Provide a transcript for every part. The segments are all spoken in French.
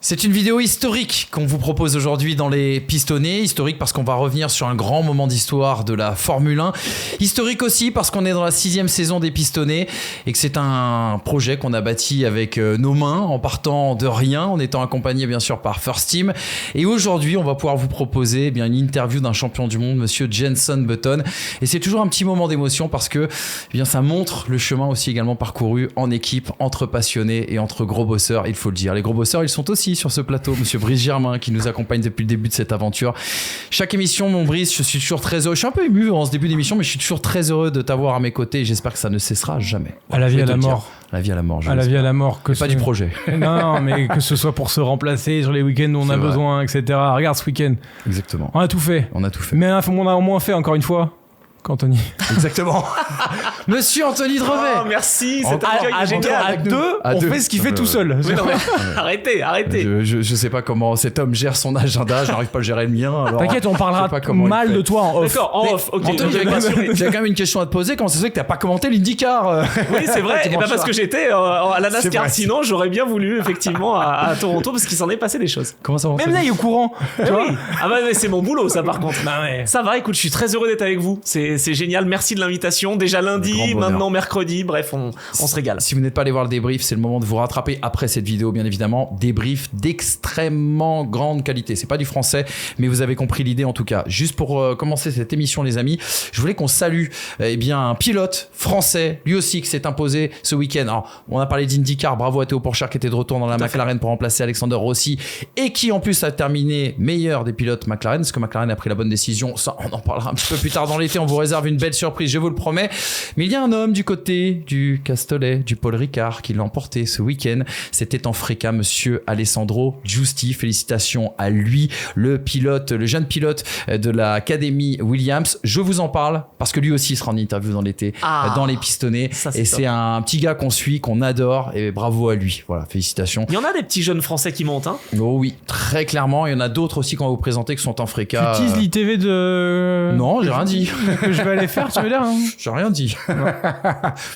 C'est une vidéo historique qu'on vous propose aujourd'hui dans les pistonnés. Historique parce qu'on va revenir sur un grand moment d'histoire de la Formule 1. Historique aussi parce qu'on est dans la 6e saison des pistonnés et que c'est un projet qu'on a bâti avec nos mains en partant de rien, en étant accompagné bien sûr par First Team. Et aujourd'hui, on va pouvoir vous proposer une interview d'un champion du monde, monsieur Jenson Button. Et c'est toujours un petit moment d'émotion parce que ça montre le chemin aussi également parcouru en équipe, entre passionnés et entre gros bosseurs, il faut le dire. Les gros bosseurs, ils sont aussi sur ce plateau, monsieur Brice Germain qui nous accompagne depuis le début de cette aventure. Chaque émission, mon Brice, je suis toujours très heureux. Je suis un peu ému en ce début d'émission, mais je suis toujours très heureux de t'avoir à mes côtés et j'espère que ça ne cessera jamais. À la vie, à la mort. À la vie, à la mort. À la vie, à la mort. Que pas du projet. Non, mais que ce soit pour se remplacer sur les week-ends où on a besoin, etc. Regarde ce week-end. Exactement. On a tout fait. On a tout fait. Mais on a au moins fait, encore une fois, qu'Anthony. Exactement. Monsieur Anthony Drevet. Oh, merci. C'est un génial. À deux, on fait ce qu'il fait tout seul. Oui, non, mais arrêtez. Je sais pas comment cet homme gère son agenda. Je n'arrive pas à gérer le mien. Alors, t'inquiète, on parlera mal de toi en off. D'accord, en off. Ok. Anthony, j'ai quand même une question à te poser. Comment ça se fait que t'as pas commenté l'IndyCar? Oui, c'est vrai. Et parce que j'étais à la NASCAR. Sinon, j'aurais bien voulu effectivement à Toronto parce qu'il s'en est passé des choses. Comment ça va? Même là, il est au courant. Tu vois? Ah bah c'est mon boulot, ça par contre. Bah ouais. Ça va. Écoute, je suis très heureux d'être avec vous. C'est génial. Merci de l'invitation. Déjà lundi, maintenant mercredi. Bref, on se régale. Si vous n'êtes pas allé voir le débrief, c'est le moment de vous rattraper après cette vidéo, bien évidemment. Débrief d'extrêmement grande qualité. C'est pas du français, mais vous avez compris l'idée en tout cas. Juste pour commencer cette émission, les amis, je voulais qu'on salue un pilote français, lui aussi, qui s'est imposé ce week-end. Alors, on a parlé d'IndyCar. Bravo à Théo Pourchard qui était de retour dans la McLaren pour remplacer Alexander Rossi et qui en plus a terminé meilleur des pilotes McLaren, parce que McLaren a pris la bonne décision. Ça, on en parlera un petit peu plus tard dans l'été. On vous réserve une belle surprise, je vous le promets. Mais il y a un homme du côté du Castellet, du Paul Ricard, qui l'a emporté ce week-end. C'était en Freca, monsieur Alessandro Giusti. Félicitations à lui, le jeune pilote de l'Académie Williams. Je vous en parle parce que lui aussi sera en interview dans l'été, dans les pistonnés. Et c'est un petit gars qu'on suit, qu'on adore. Et bravo à lui. Voilà, félicitations. Il y en a des petits jeunes français qui montent, hein? Oh oui, très clairement. Il y en a d'autres aussi qu'on va vous présenter qui sont en Freca. Tu teases l'ITV de... Non, j'ai rien dit. Que je vais aller faire, tu veux dire, hein? J'ai rien dit.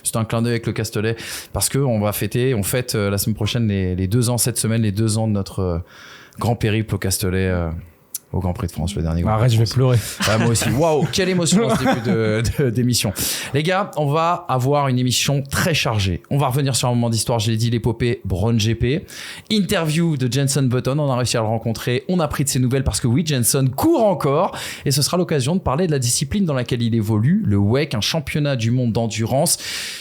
C'est un clin d'œil avec le Castellet parce que on fête la semaine prochaine les 2 ans, cette semaine, les 2 ans de notre grand périple au Castellet. Au Grand Prix de France, le dernier. Arrête, je vais pleurer. Moi aussi. Waouh, quelle émotion dans ce début d'émission. Les gars, on va avoir une émission très chargée. On va revenir sur un moment d'histoire, je l'ai dit, l'épopée Brown GP. Interview de Jenson Button, on a réussi à le rencontrer. On a pris de ses nouvelles parce que oui, Jenson court encore. Et ce sera l'occasion de parler de la discipline dans laquelle il évolue, le WEC, un championnat du monde d'endurance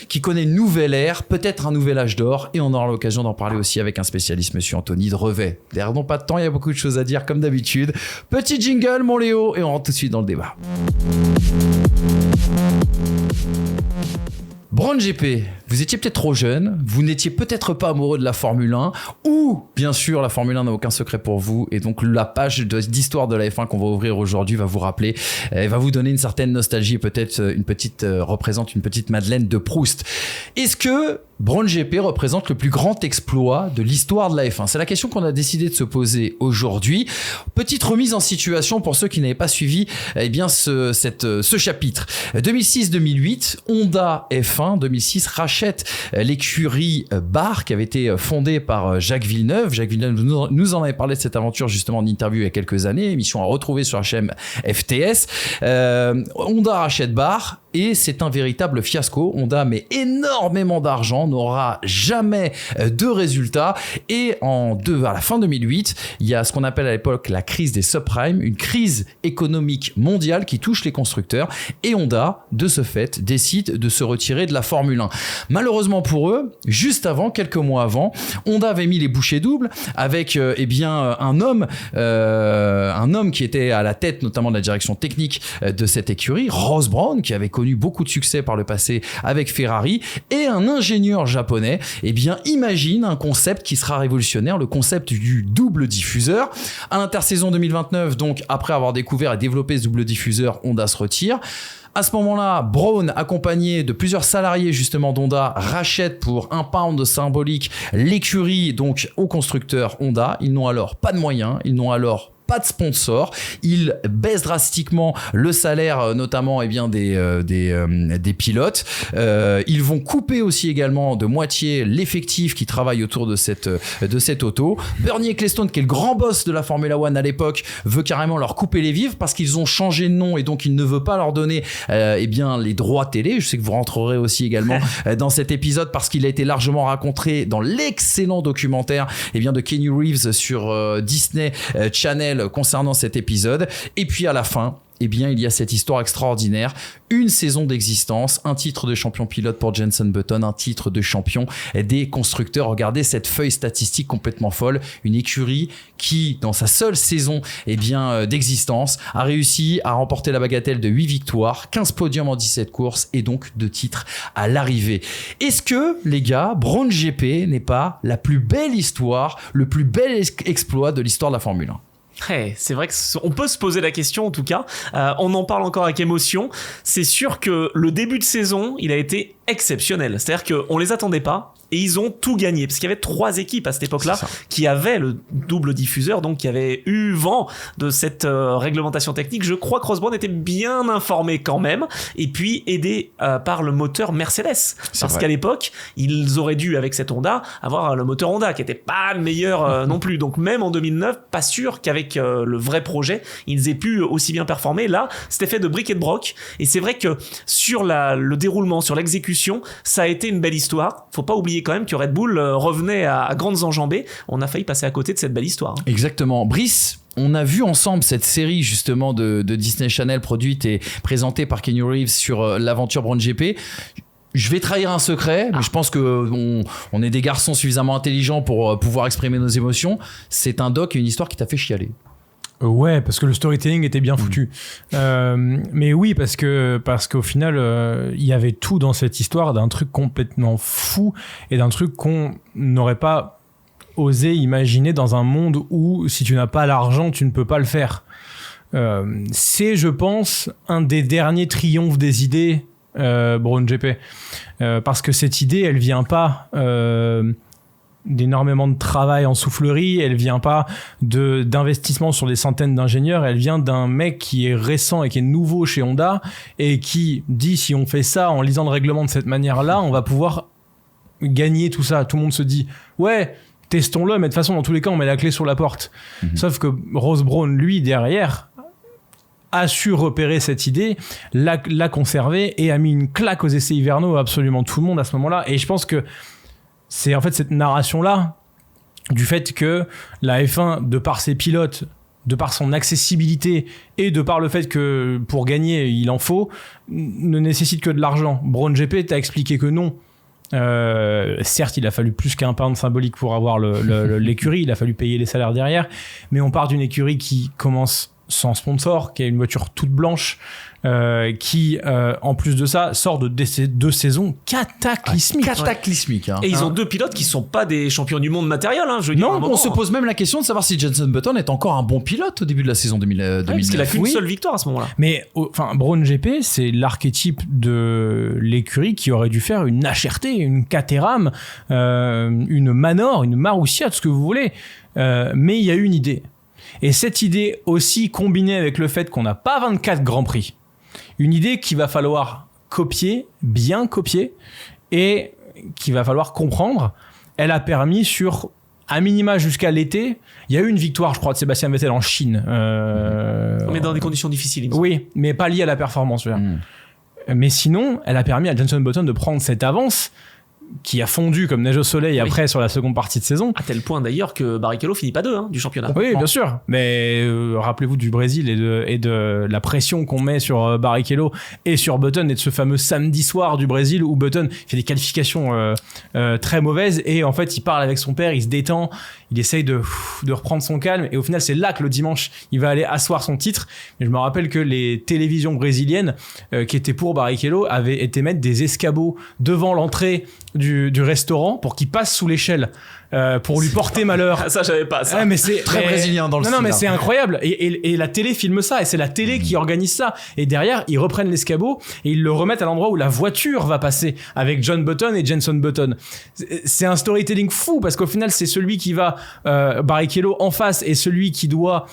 qui connaît une nouvelle ère, peut-être un nouvel âge d'or. Et on aura l'occasion d'en parler aussi avec un spécialiste, monsieur Anthony Drevet. Perdons pas de temps, il y a beaucoup de choses à dire comme d'habitude. Petit jingle, mon Léo, et on rentre tout de suite dans le débat. Brown GP, vous étiez peut-être trop jeune, vous n'étiez peut-être pas amoureux de la Formule 1, ou bien sûr la Formule 1 n'a aucun secret pour vous, et donc la page d'histoire de la F1 qu'on va ouvrir aujourd'hui va vous rappeler, va vous donner une certaine nostalgie, peut-être représente une petite Madeleine de Proust. Est-ce que Brown GP représente le plus grand exploit de l'histoire de la F1? C'est la question qu'on a décidé de se poser aujourd'hui. Petite remise en situation pour ceux qui n'avaient pas suivi ce chapitre. 2006-2008, Honda F1 2006 rachète l'écurie Barr qui avait été fondée par Jacques Villeneuve. Jacques Villeneuve nous en avait parlé de cette aventure justement en interview il y a quelques années, émission à retrouver sur HM FTS. Honda rachète Barr et c'est un véritable fiasco. Honda met énormément d'argent, n'aura jamais de résultats et à la fin 2008, il y a ce qu'on appelle à l'époque la crise des subprimes, une crise économique mondiale qui touche les constructeurs et Honda, de ce fait, décide de se retirer de la Formule 1. Malheureusement pour eux, juste avant, quelques mois avant, Honda avait mis les bouchées doubles avec un homme qui était à la tête notamment de la direction technique de cette écurie, Ross Brawn, qui avait connu beaucoup de succès par le passé avec Ferrari, et un ingénieur japonais. Imagine un concept qui sera révolutionnaire, le concept du double diffuseur. À l'intersaison 2029, donc après avoir découvert et développé ce double diffuseur, Honda se retire. À ce moment-là, Brawn, accompagné de plusieurs salariés justement d'Honda, rachète pour £1 symbolique l'écurie donc au constructeur Honda. Ils n'ont alors pas de moyens, ils n'ont alors pas de sponsor. Ils baissent drastiquement le salaire, notamment des pilotes. Ils vont couper aussi également de moitié l'effectif qui travaille autour de cette auto. Bernie Ecclestone, qui est le grand boss de la Formula One à l'époque, veut carrément leur couper les vivres parce qu'ils ont changé de nom et donc il ne veut pas leur donner les droits télé. Je sais que vous rentrerez aussi également dans cet épisode parce qu'il a été largement raconté dans l'excellent documentaire de Keanu Reeves sur Disney Channel concernant cet épisode. Et puis à la fin, il y a cette histoire extraordinaire, une saison d'existence, un titre de champion pilote pour Jenson Button, un titre de champion des constructeurs. Regardez cette feuille statistique complètement folle, une écurie qui, dans sa seule saison d'existence, a réussi à remporter la bagatelle de 8 victoires, 15 podiums en 17 courses et donc 2 titres à l'arrivée. Est-ce que, les gars, Brown GP n'est pas la plus belle histoire, le plus bel exploit de l'histoire de la Formule 1 ? Hey, c'est vrai qu'on peut se poser la question en tout cas, on en parle encore avec émotion. C'est sûr que le début de saison, il a été exceptionnel, c'est-à-dire qu'on les attendait pas et ils ont tout gagné parce qu'il y avait 3 équipes à cette époque-là qui avaient le double diffuseur, donc qui avaient eu vent de cette réglementation technique. Je crois que Ross Brawn était bien informé quand même et puis aidé par le moteur Mercedes, parce qu'à l'époque ils auraient dû, avec cette Honda, avoir le moteur Honda qui était pas le meilleur non plus, donc même en 2009 pas sûr qu'avec le vrai projet ils aient pu aussi bien performer. Là c'était fait de briques et de broc et c'est vrai que sur le déroulement, sur l'exécution, ça a été une belle histoire. Faut pas oublier quand même que Red Bull revenait à grandes enjambées. On a failli passer à côté de cette belle histoire. Exactement. Brice, on a vu ensemble cette série justement de Disney Channel produite et présentée par Keanu Reeves sur l'aventure Brown GP. Je vais trahir un secret, mais je pense que on est des garçons suffisamment intelligents pour pouvoir exprimer nos émotions. C'est un doc et une histoire qui t'a fait chialer. Ouais, parce que le storytelling était bien foutu. Mais oui, parce qu'au final, il y avait tout dans cette histoire d'un truc complètement fou et d'un truc qu'on n'aurait pas osé imaginer dans un monde où si tu n'as pas l'argent, tu ne peux pas le faire. C'est, je pense, un des derniers triomphes des idées Brown GP. Parce que cette idée, elle vient pas d'énormément de travail en soufflerie, elle vient pas d'investissement sur des centaines d'ingénieurs, elle vient d'un mec qui est récent et qui est nouveau chez Honda et qui dit si on fait ça en lisant le règlement de cette manière-là, on va pouvoir gagner tout ça. Tout le monde se dit ouais, testons-le, mais de toute façon dans tous les cas on met la clé sur la porte. Sauf que Ross Brawn, lui, derrière, a su repérer cette idée, l'a conservée et a mis une claque aux essais hivernaux à absolument tout le monde à ce moment-là. Et je pense que c'est en fait cette narration-là du fait que la F1, de par ses pilotes, de par son accessibilité et de par le fait que pour gagner il en faut, ne nécessite que de l'argent. Brown GP t'a expliqué que non. Certes, il a fallu plus qu'un pound symbolique pour avoir l'écurie, il a fallu payer les salaires derrière, mais on part d'une écurie qui commence sans sponsor, qui a une voiture toute blanche, qui en plus de ça sort de 2 saisons cataclysmiques. Et ils ont 2 pilotes qui sont pas des champions du monde matériel, hein, je veux dire. Non, on se pose même la question de savoir si Jenson Button est encore un bon pilote au début de la saison 2009. Parce qu'il a qu'une seule victoire à ce moment-là. Mais enfin, Brown GP, c'est l'archétype de l'écurie qui aurait dû faire une HRT, une Caterham, une Manor, une Marussia, tout ce que vous voulez. Mais il y a eu une idée. Et cette idée aussi combinée avec le fait qu'on n'a pas 24 Grands Prix, une idée qu'il va falloir copier, bien copier, et qu'il va falloir comprendre, elle a permis sur, à minima jusqu'à l'été, il y a eu une victoire, je crois, de Sébastien Vettel en Chine. Mais dans des conditions difficiles, il me semble. Oui, mais pas liées à la performance. Mais sinon, elle a permis à Jenson Button de prendre cette avance qui a fondu comme neige au soleil après sur la seconde partie de saison. À tel point d'ailleurs que Barrichello finit pas 2 du championnat. Oui, bien sûr. Mais rappelez-vous du Brésil et de la pression qu'on met sur Barrichello et sur Button et de ce fameux samedi soir du Brésil où Button fait des qualifications très mauvaises et en fait il parle avec son père, il se détend, il essaye de reprendre son calme et au final c'est là que le dimanche il va aller asseoir son titre. Mais je me rappelle que les télévisions brésiliennes qui étaient pour Barrichello avaient été mettre des escabeaux devant l'entrée du restaurant pour qu'il passe sous l'échelle pour lui porter malheur. Ça j'avais pas ça. Ouais, mais c'est très brésilien dans le style. Non mais c'est incroyable et la télé filme ça et c'est la télé qui organise ça et derrière ils reprennent l'escabeau et ils le remettent à l'endroit où la voiture va passer avec John Button et Jenson Button. C'est un storytelling fou parce qu'au final c'est celui qui va Barrichello en face et celui qui doit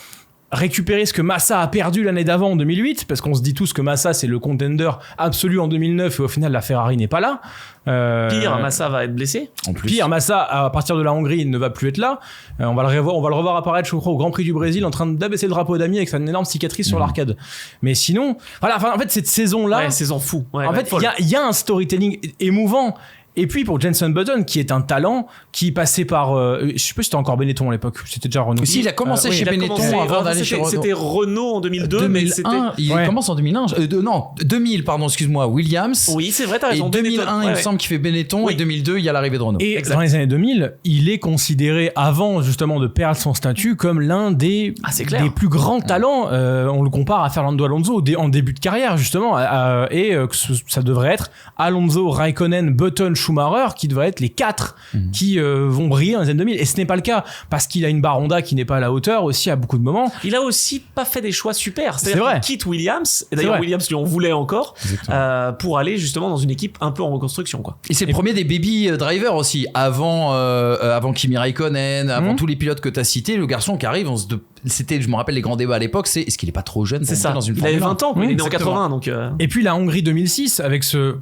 récupérer ce que Massa a perdu l'année d'avant en 2008, parce qu'on se dit tous que Massa c'est le contender absolu en 2009 et au final la Ferrari n'est pas là. Pire, Massa va être blessé. En plus. Pire, Massa à partir de la Hongrie il ne va plus être là. On va le revoir apparaître, je crois, au Grand Prix du Brésil en train d'abaisser le drapeau d'Ami avec une énorme cicatrice sur l'arcade. Mais sinon, voilà, en fait cette saison-là, Ouais, saison fou. Ouais, en fait il y a un storytelling émouvant. Et puis pour Jenson Button, qui est un talent, qui passait par, je sais pas si c'était encore Benetton à l'époque, c'était déjà Renault. Si, il a commencé chez Benetton avant d'aller chez Renault. C'était Renault en 2002, mais c'était... Il commence en 2001. Non, 2000, pardon, excuse-moi, Williams. Oui, c'est vrai, t'as raison. Et 2001, il me semble qu'il fait Benetton, et 2002, il y a l'arrivée de Renault. Et dans les années 2000, il est considéré, avant justement de perdre son statut, comme l'un des plus grands talents. On le compare à Fernando Alonso en début de carrière, justement. Ça devrait être Alonso, Raikkonen, Button, Schumacher qui devraient être les 4 qui vont briller dans les années 2000, et ce n'est pas le cas parce qu'il a une barre Honda qui n'est pas à la hauteur aussi à beaucoup de moments. Il a aussi pas fait des choix super, c'est vrai. Qu'il quitte Williams, et d'ailleurs Williams lui en voulait encore pour aller justement dans une équipe un peu en reconstruction, quoi. Et c'est le premier des baby drivers aussi, avant Kimi Raikkonen, avant tous les pilotes que tu as cités. Le garçon qui arrive, c'était, je me rappelle les grands débats à l'époque, c'est est-ce qu'il est pas trop jeune pour monter dans une Formule 1 ? Il avait 20 ans, il est né en 80, donc Et puis la Hongrie 2006 avec ce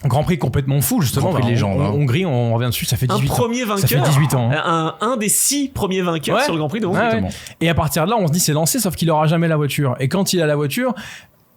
Grand Prix complètement fou, justement. Grand Prix de légende, Hongrie, on revient dessus, ça fait 18 ans. Un premier vainqueur. Ça fait 18 ans. Hein. Un des 6 premiers vainqueurs sur le Grand Prix de Hongrie. Ouais. Et à partir de là, on se dit c'est lancé, sauf qu'il aura jamais la voiture. Et quand il a la voiture,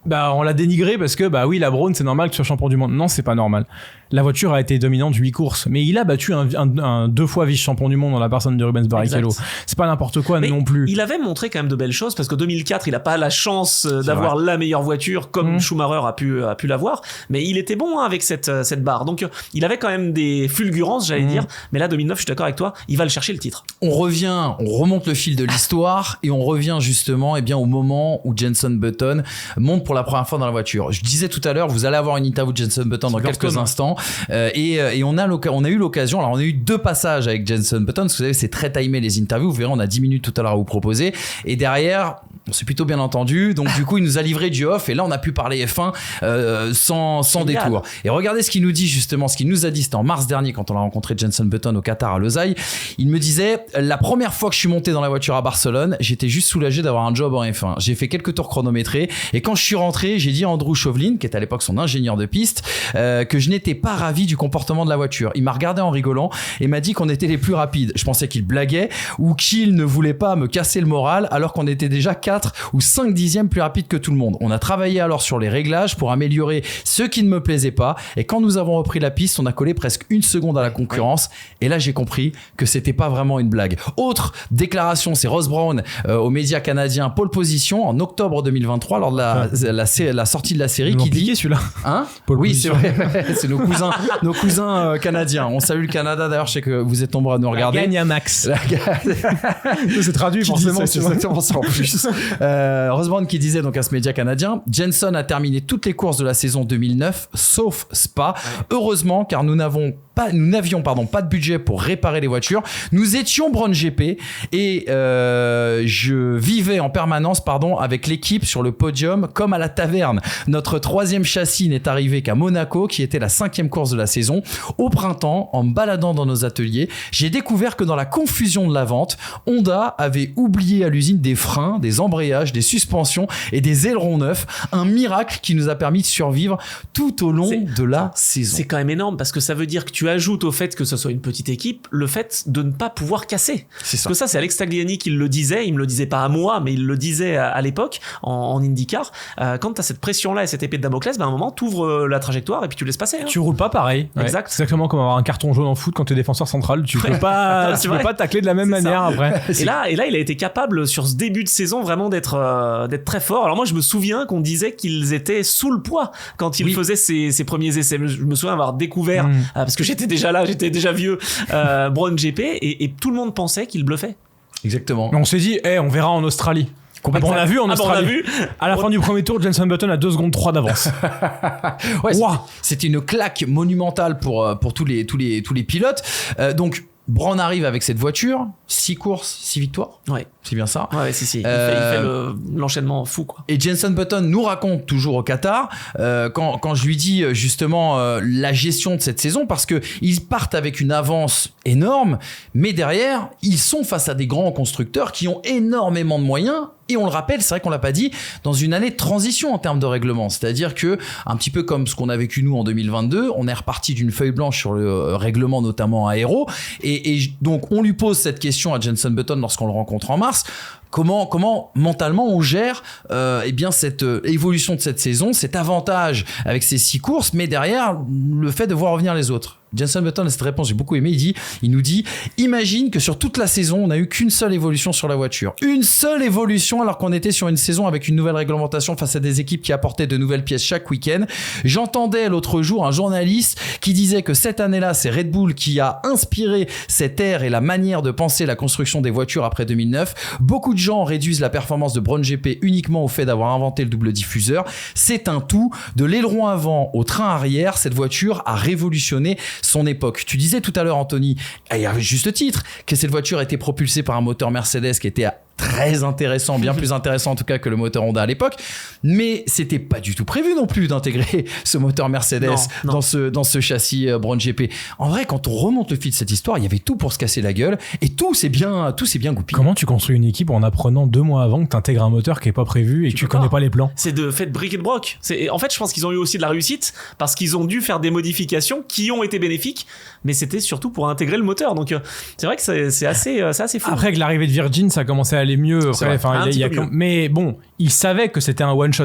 on l'a dénigré parce que, oui, la Braun, c'est normal que tu sois champion du monde. Non, c'est pas normal. La voiture a été dominante 8 courses, mais il a battu un 2 fois vice-champion du monde dans la personne de Rubens Barrichello. C'est pas n'importe quoi non plus. Il avait montré quand même de belles choses parce que 2004, il a pas la chance d'avoir la meilleure voiture comme Schumacher a pu l'avoir, mais il était bon avec cette barre. Donc il avait quand même des fulgurances, j'allais dire, mais là 2009, je suis d'accord avec toi, il va le chercher le titre. On remonte le fil de l'histoire et on revient justement au moment où Jenson Button monte pour la première fois dans la voiture. Je disais tout à l'heure, vous allez avoir une interview de Jenson Button dans quelques instants. Et on a eu l'occasion, alors on a eu 2 passages avec Jenson Button, parce que vous savez c'est très timé les interviews, vous verrez on a 10 minutes tout à l'heure à vous proposer, et derrière on s'est plutôt bien entendu, donc du coup il nous a livré du off, et là on a pu parler F1 sans détour. Et regardez ce qu'il nous dit justement, ce qu'il nous a dit, c'était en mars dernier quand on a rencontré Jenson Button au Qatar à Losail. Il me disait, la première fois que je suis monté dans la voiture à Barcelone, j'étais juste soulagé d'avoir un job en F1. J'ai fait quelques tours chronométrés, et quand je suis rentré, j'ai dit à Andrew Chauvelin, qui était à l'époque son ingénieur de piste, que je n'étais pas ravi du comportement de la voiture. Il m'a regardé en rigolant et m'a dit qu'on était les plus rapides. Je pensais qu'il blaguait ou qu'il ne voulait pas me casser le moral, alors qu'on était déjà 4 ou 5 dixièmes plus rapides que tout le monde. On a travaillé alors sur les réglages pour améliorer ce qui ne me plaisait pas, et quand nous avons repris la piste, on a collé presque 1 seconde à la concurrence, et là j'ai compris que c'était pas vraiment une blague. Autre déclaration, c'est Ross Brown aux médias canadiens, pole position en octobre 2023 lors de la sortie de la série, qui dit celui-là. Hein? Oui, c'est vrai. C'est nos cousins canadiens. On salue le Canada, d'ailleurs, je sais que vous êtes nombreux à nous regarder. Gagne à max. C'est traduit forcément. C'est exactement ça en plus. Ross Brown qui disait donc à ce média canadien, Jenson a terminé toutes les courses de la saison 2009 sauf Spa. Heureusement, car nous n'avions pas de budget pour réparer les voitures. Nous étions Brown GP et je vivais en permanence avec l'équipe sur le podium comme à la taverne. Notre 3e châssis n'est arrivé qu'à Monaco, qui était la 5e course de la saison. Au printemps, en me baladant dans nos ateliers, j'ai découvert que dans la confusion de la vente, Honda avait oublié à l'usine des freins, des embrayages, des suspensions et des ailerons neufs. Un miracle qui nous a permis de survivre tout au long de la saison. C'est quand même énorme parce que ça veut dire que tu ajoutes au fait que ce soit une petite équipe le fait de ne pas pouvoir casser. C'est ça. Parce que ça, c'est Alex Tagliani qui le disait. Il me le disait pas à moi, mais il le disait à l'époque en IndyCar. Quand tu as cette pression-là et cette épée de Damoclès, à un moment, tu ouvres la trajectoire et puis tu laisses passer. Tu roules pas pareil. Exact. C'est exactement comme avoir un carton jaune en foot quand tu es défenseur central. Tu peux pas tacler de la même manière après. Et là, il a été capable sur ce début de saison vraiment d'être très fort. Alors moi, je me souviens qu'on disait qu'ils étaient sous le poids quand il faisait ses premiers essais. Je me souviens avoir découvert, parce que j'étais déjà là, j'étais déjà vieux, Brown GP, et tout le monde pensait qu'il bluffait. Exactement. On s'est dit, on verra en Australie. On a vu en Australie. À la fin du premier tour, Jenson Button a 2 secondes 3 d'avance. C'était une claque monumentale pour tous les pilotes. Donc Brown arrive avec cette voiture, 6 courses, 6 victoires. Ouais. C'est bien ça. Ouais, si. Il fait l'enchaînement fou, quoi. Et Jenson Button nous raconte toujours au Qatar, quand je lui dis justement la gestion de cette saison, parce que ils partent avec une avance énorme, mais derrière, ils sont face à des grands constructeurs qui ont énormément de moyens Et on le rappelle, c'est vrai qu'on l'a pas dit, dans une année de transition en termes de règlement. C'est-à-dire que, un petit peu comme ce qu'on a vécu nous en 2022, on est reparti d'une feuille blanche sur le règlement, notamment aéro. Et donc, on lui pose cette question à Jenson Button lorsqu'on le rencontre en mars. Comment mentalement on gère eh bien cette évolution de cette saison, cet avantage avec ces 6 courses, mais derrière le fait de voir revenir les autres. Jenson Button a cette réponse, j'ai beaucoup aimé, il nous dit imagine que sur toute la saison on n'a eu qu'une seule évolution sur la voiture, une seule évolution alors qu'on était sur une saison avec une nouvelle réglementation face à des équipes qui apportaient de nouvelles pièces chaque week-end. J'entendais l'autre jour un journaliste qui disait que cette année-là c'est Red Bull qui a inspiré cet air et la manière de penser la construction des voitures après 2009. Beaucoup de gens réduisent la performance de Brown GP uniquement au fait d'avoir inventé le double diffuseur. C'est un tout, de l'aileron avant au train arrière, cette voiture a révolutionné son époque. Tu disais tout à l'heure, Anthony, et à juste titre, que cette voiture était propulsée par un moteur Mercedes qui était très intéressant, bien plus intéressant en tout cas que le moteur Honda à l'époque, mais c'était pas du tout prévu non plus d'intégrer ce moteur Mercedes dans ce châssis Brown GP. En vrai, quand on remonte le fil de cette histoire, il y avait tout pour se casser la gueule et tout s'est bien goupillé. Comment tu construis une équipe en apprenant 2 mois avant que tu intègres un moteur qui est pas prévu et que tu connais pas les plans? C'est de fait de bric et de broc. En fait, je pense qu'ils ont eu aussi de la réussite parce qu'ils ont dû faire des modifications qui ont été bénéfiques, mais c'était surtout pour intégrer le moteur. Donc c'est vrai que c'est assez fou. Après, avec l'arrivée de Virgin, ça commençait à aller mieux. Mais bon, ils savaient que c'était un one shot.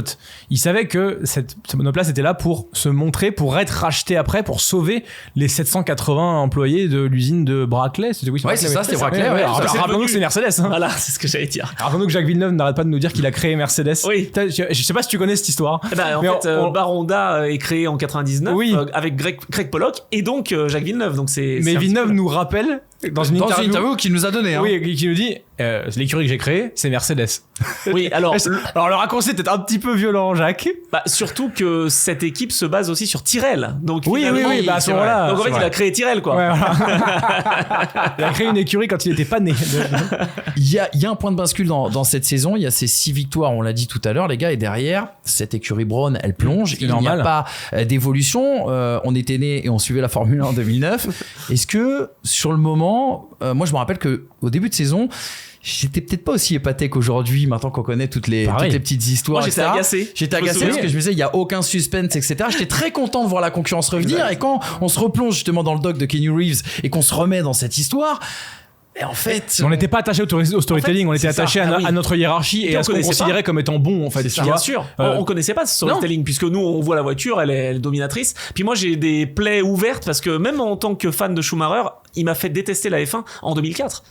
Ils savaient que cette monoplace était là pour se montrer, pour être racheté après, pour sauver les 780 employés de l'usine de Brackley. C'était c'était Brackley. Rappelons-nous que c'est Mercedes. Hein. Voilà, c'est ce que j'allais dire. Rappelons-nous que Jacques Villeneuve n'arrête pas de nous dire qu'il a créé Mercedes. Oui. Je sais pas si tu connais cette histoire. Baronda est créé en 99 avec Greg Pollock et donc Jacques Villeneuve. Donc mais Villeneuve nous rappelle dans une interview qu'il nous a donné. Oui, qui nous dit l'écurie que j'ai créée, c'est Mercedes. Oui, alors le raccourci est peut-être un petit peu violent, Jacques. Surtout que cette équipe se base aussi sur Tyrrell. Donc oui, à ce moment-là. Donc en fait, il a créé Tyrrell, quoi. Ouais, voilà. Il a créé une écurie quand il n'était pas né. Il y a un point de bascule dans cette saison. Il y a ces 6 victoires, on l'a dit tout à l'heure, les gars, et derrière, cette écurie Brown, elle plonge. Il n'y a pas d'évolution. On était nés et on suivait la Formule 1 en 2009. Est-ce que sur le moment, moi je me rappelle que au début de saison, j'étais peut-être pas aussi épaté qu'aujourd'hui, maintenant qu'on connaît toutes les petites histoires. Moi, j'étais agacé. Parce que je me disais, il y a aucun suspense, etc. J'étais très content de voir la concurrence revenir. Et quand on se replonge justement dans le doc de Kenny Reeves et qu'on se remet dans cette histoire, et en fait, on n'était pas attaché au storytelling, on était attaché à notre hiérarchie et à ce qu'on considérait comme étant bon, en fait. Bien sûr. On connaissait pas ce storytelling puisque nous, on voit la voiture, elle est dominatrice. Puis moi, j'ai des plaies ouvertes parce que même en tant que fan de Schumacher, il m'a fait détester la F1 en 2004.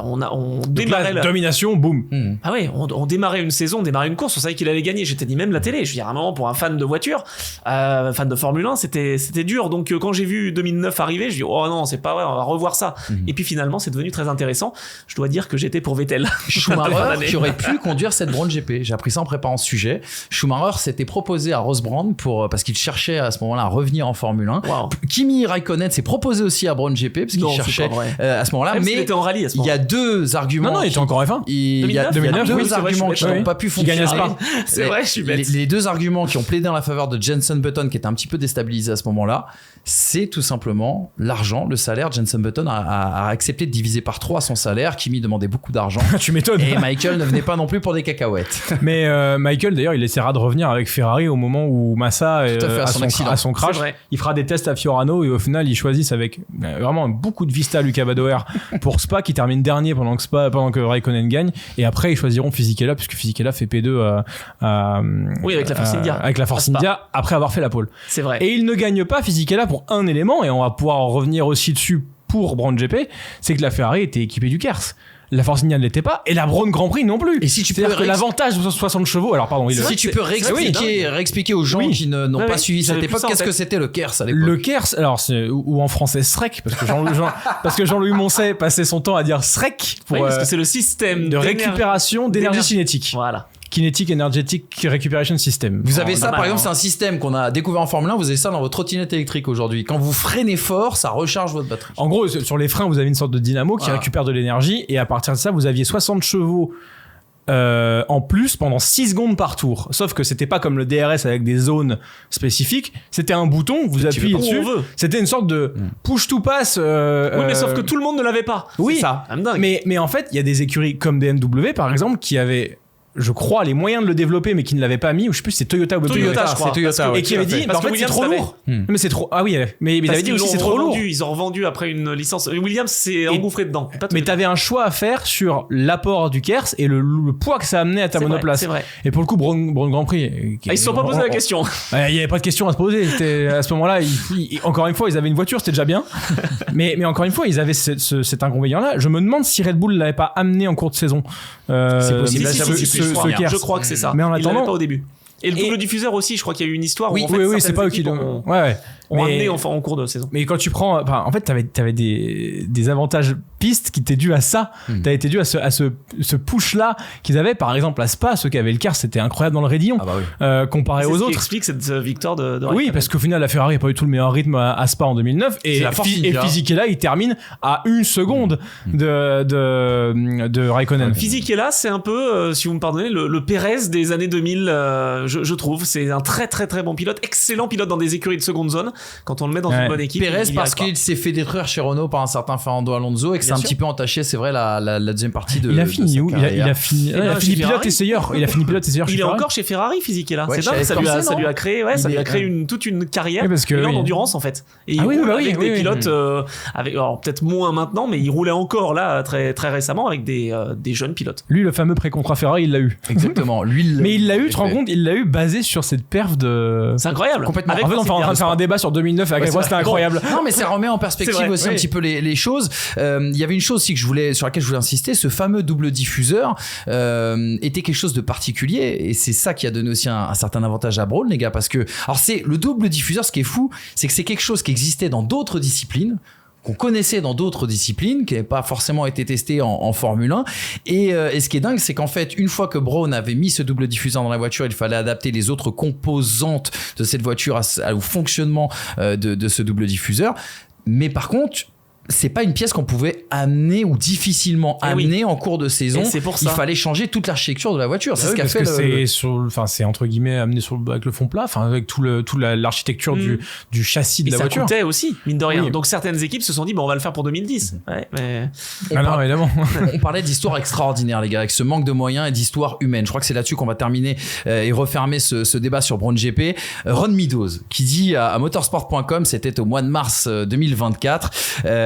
On démarrait la domination, boum. Ah ouais, on démarrait une saison, on démarrait une course, on savait qu'il allait gagner. J'étais dit même la télé. Je veux dire, à un moment, pour un fan de voiture, fan de Formule 1, c'était dur. Donc quand j'ai vu 2009 arriver, je dis oh non, c'est pas vrai, on va revoir ça. Et puis finalement, c'est devenu très intéressant. Je dois dire que j'étais pour Vettel. Schumacher qui aurait pu conduire cette Brown GP. J'ai appris ça en préparant ce sujet. Schumacher s'était proposé à Ross Brown parce qu'il cherchait à ce moment-là à revenir en Formule 1. Wow. Kimi Raikkonen s'est proposé aussi à Brown GP parce qu'il cherchait à ce moment-là. Mais il était en rallye à ce moment-là. Il y a 2 arguments. Non, il était encore F1. Il y a 2 arguments qui n'ont pas pu fonctionner. C'est vrai, je suis bête. Les 2 arguments qui ont plaidé en la faveur de Jenson Button, qui était un petit peu déstabilisé à ce moment-là, c'est tout simplement l'argent, le salaire. Jenson Button a accepté de diviser par 3 son salaire. Kimi demandait beaucoup d'argent. Tu m'étonnes. Et Michael ne venait pas non plus pour des cacahuètes. Mais Michael, d'ailleurs, il essaiera de revenir avec Ferrari au moment où Massa a son crash. Il fera des tests à Fiorano et au final, ils choisissent avec vraiment beaucoup de vista Luca Badoer pour Spa, qui termine dernier pendant que Raikkonen gagne. Et après, ils choisiront Fisichella, puisque Fisichella fait P2 avec la Force India. Avec la Force India, après avoir fait la pole. C'est vrai. Et il ne gagne pas Fisichella pour un élément, et on va pouvoir revenir aussi dessus pour Brown GP, c'est que la Ferrari était équipée du Kers. La Force India ne l'était pas, et la Brown Grand Prix non plus. Et si tu peux que l'avantage de 60 chevaux, alors pardon, si tu peux réexpliquer aux gens qui n'ont pas suivi cette époque, qu'est-ce que c'était le Kers à l'époque? Le Kers, alors ou en français SREC, parce que Jean-Louis Moncey passait son temps à dire SREC parce que c'est le système de récupération d'énergie cinétique. Voilà. Kinetic Energetic Recuperation System. Vous avez ça, par exemple, c'est un système qu'on a découvert en Formule 1, vous avez ça dans votre trottinette électrique aujourd'hui. Quand vous freinez fort, ça recharge votre batterie. En gros, sur les freins, vous avez une sorte de dynamo qui récupère de l'énergie, et à partir de ça, vous aviez 60 chevaux en plus pendant 6 secondes par tour. Sauf que c'était pas comme le DRS avec des zones spécifiques, c'était un bouton, vous appuyez dessus. C'était une sorte de push to pass. Oui, mais sauf que tout le monde ne l'avait pas. Oui, c'est ça. Mais en fait, il y a des écuries comme BMW par exemple qui avaient je crois, les moyens de le développer, mais qui ne l'avaient pas mis, ou je sais plus, c'est Toyota ou BMW. Toyota, je crois. C'est Toyota, Parce que- Et qui avait dit, parce en que fait, c'est Williams trop l'avait. lourd. Mais c'est trop. Ah oui, mais il Parce avait dit qu'ils aussi, l'ont c'est trop lourd. revendu, ils ont revendu après une licence. Williams s'est engouffré dedans. Pas Mais Toyota. t'avais un choix à faire sur l'apport du Kers et le poids que ça amenait à ta C'est vrai, monoplace. c'est vrai. Et pour le coup, Brown Grand Prix. Ils se sont pas posé la question. Il n'y avait pas de question à se poser. À ce moment-là, encore une fois, ils avaient une voiture, c'était déjà bien. mais encore une fois, ils avaient cet inconvénient-là. Je me demande si Red Bull l'avait pas amené en cours de saison. C'est possible. Si, si, si, si, je crois. Je crois que c'est ça. Mais en Ils l'avaient attendant- pas au début. Et le double diffuseur aussi, je crois qu'il y a eu une histoire où en fait, Oui, c'est certaines pas eux qui équipes l'ont. ont Ouais. amené en cours de saison. Mais quand tu prends, enfin, en fait, t'avais des avantages pistes qui étaient dus à ça. T'as été dû à ce push-là qu'ils avaient. Par exemple, à Spa, ceux qui avaient le car, c'était incroyable dans le raidillon. Ah bah oui. Comparé C'est aux ce qui autres. explique cette victoire de Oui, Raikkonen. parce qu'au final, la Ferrari n'a pas eu tout le meilleur rythme à Spa en 2009. Et C'est la force ninja. Fisichella, il termine à 1 seconde de Raikkonen. Fisichella, c'est un peu, si vous me pardonnez, le Pérez des années 2000, je trouve. C'est un très très très bon pilote, excellent pilote dans des écuries de seconde zone. Quand on le met dans une bonne équipe, Pérez il y parce arrive pas. qu'il s'est fait détruire chez Renault par un certain Fernando Alonso et que c'est Bien un sûr. petit peu entaché, c'est vrai, la deuxième partie de. Il a de fini sa où carrière. il a fini Eh ben, chez pilote Ferrari. essayeur. Il a fini pilote essayeur chez Il est Ferrari. encore chez Ferrari, Fisichella. Ouais, C'est dingue, chez ça lui Corse, a créé, ouais, ça Il lui a est- créé toute une carrière. Oui, parce que et en oui. endurance en fait. Et Ah il oui, roule bah oui, avec oui, des oui. pilotes, avec, alors peut-être moins maintenant, mais il roulait encore là très très récemment avec des jeunes pilotes. Lui, le fameux pré-contrat Ferrari, il l'a eu. Exactement. Lui, Mais il l'a eu, tu te rends compte, il l'a eu basé sur cette perf de. C'est incroyable. Complètement. Avec En fait, on est en train de faire un débat sur 2009 à quel Ouais, point c'est c'était incroyable. Non, mais ça remet en perspective C'est vrai, aussi un oui. petit peu les choses. Il y avait une chose aussi sur laquelle je voulais insister, ce fameux double diffuseur était quelque chose de particulier et c'est ça qui a donné aussi un certain avantage à Braun, les gars, parce que alors c'est le double diffuseur. Ce qui est fou, c'est que c'est quelque chose qui existait dans d'autres disciplines, qu'on connaissait dans d'autres disciplines, qui n'avaient pas forcément été testé en Formule 1. Et ce qui est dingue, c'est qu'en fait, une fois que Braun avait mis ce double diffuseur dans la voiture, il fallait adapter les autres composantes de cette voiture au fonctionnement de ce double diffuseur. Mais par contre, c'est pas une pièce qu'on pouvait amener ou difficilement Eh oui. amener en cours de saison. Et c'est pour Il ça. fallait changer toute l'architecture de la voiture. C'est Ah ce oui, qu'a parce fait que c'est entre guillemets amené avec le fond plat, enfin avec toute l'architecture du châssis de Et la ça voiture. coûtait aussi, mine de rien. Oui. Donc certaines équipes se sont dit, bon, on va le faire pour 2010. Ouais, mais... Ah non, évidemment. On parlait d'histoire extraordinaire, les gars, avec ce manque de moyens et d'histoire humaine. Je crois que c'est là-dessus qu'on va terminer et refermer ce débat sur Braun GP. Ron Meadows, qui dit à motorsport.com, c'était au mois de mars 2024,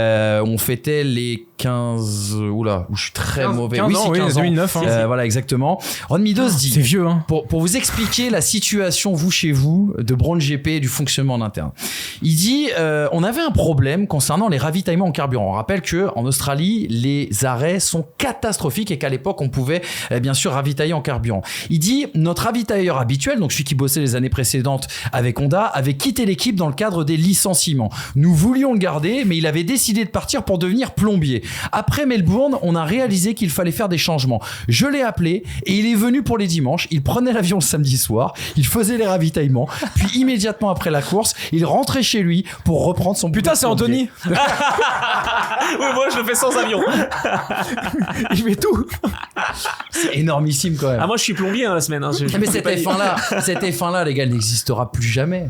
on fêtait les 15... Oula, où je suis très 15 mauvais. 15 Oui, ans, c'est oui, 15 ans. 2009, hein. Voilà, exactement. Ron Meadows dit... C'est vieux, hein. Pour vous expliquer la situation, vous, chez vous, de Braun GP et du fonctionnement en interne. Il dit, on avait un problème concernant les ravitaillements en carburant. On rappelle que en Australie, les arrêts sont catastrophiques et qu'à l'époque, on pouvait bien sûr ravitailler en carburant. Il dit, notre ravitailleur habituel, donc celui qui bossait les années précédentes avec Honda, avait quitté l'équipe dans le cadre des licenciements. Nous voulions le garder, mais il avait décidé de partir pour devenir plombier. Après Melbourne, on a réalisé qu'il fallait faire des changements. Je l'ai appelé et il est venu pour les dimanches. Il prenait l'avion le samedi soir, il faisait les ravitaillements, puis immédiatement après la course, il rentrait chez lui pour reprendre son Putain, boulot de c'est plombier. Anthony. Oui, moi, je le fais sans avion. Il fait tout. C'est énormissime quand même. Ah, moi, je suis plombier la semaine. Hein. Mais cette F1-là, les gars, elle n'existera plus jamais.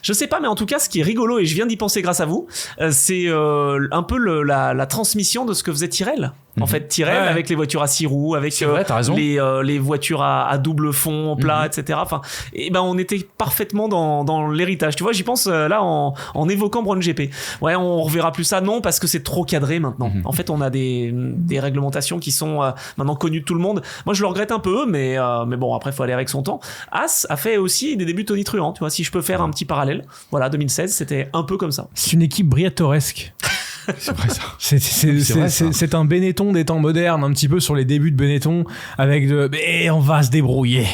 Je sais pas, mais en tout cas, ce qui est rigolo, et je viens d'y penser grâce à vous, c'est un peu la transmission de ce que faisait Tyrrell. En fait, Tyrrell, Ouais. avec les voitures à 6 roues, avec C'est vrai, t'as raison. les voitures à double fond, plat, etc. Enfin, et ben, on était parfaitement dans l'héritage. Tu vois, j'y pense là en évoquant Braun GP. Ouais, on reverra plus ça, non, parce que c'est trop cadré maintenant. En fait, on a des réglementations qui sont maintenant connues de tout le monde. Moi, je le regrette un peu, mais bon, après, faut aller avec son temps. As a fait aussi des débuts de Tony Truant. Tu vois, si je peux faire un petit parallèle. Voilà, 2016, c'était un peu comme ça. C'est une équipe briatoresque. C'est vrai ça. C'est un Benetton des temps modernes, un petit peu sur les débuts de Benetton, avec mais on va se débrouiller.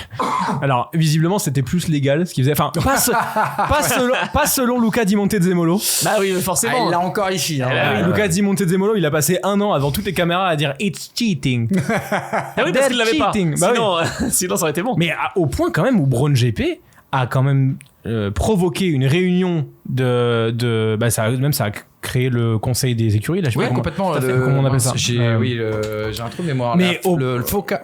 Alors, visiblement, c'était plus légal, ce qu'ils faisaient. Enfin, pas selon Luca Di Montezemolo. Bah oui, mais forcément. il l'a encore ici. Hein. Ah oui, Luca Di Montezemolo, il a passé 1 an avant toutes les caméras à dire It's cheating. Ah oui, parce qu'il l'avait pas. cheating. Bah Sinon, ça aurait été bon. Mais au point quand même où Braun GP a quand même provoqué une réunion ça a créé le conseil des écuries là, je sais Oui, pas comment- complètement. comment on appelle ça J'ai un trou de mémoire. Mais le FOTA.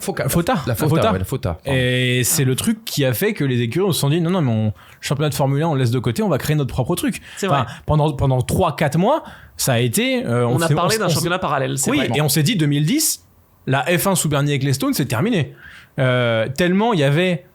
La FOTA. Et c'est le truc qui a fait que les écuries se sont dit non mais le championnat de Formule 1 on le laisse de côté, on va créer notre propre truc. C'est vrai. Pendant 3-4 mois ça a été On a parlé d'un championnat parallèle. C'est oui, vrai. et on s'est dit 2010 la F1 sous Bernie Ecclestone, c'est terminé. Tellement il y avait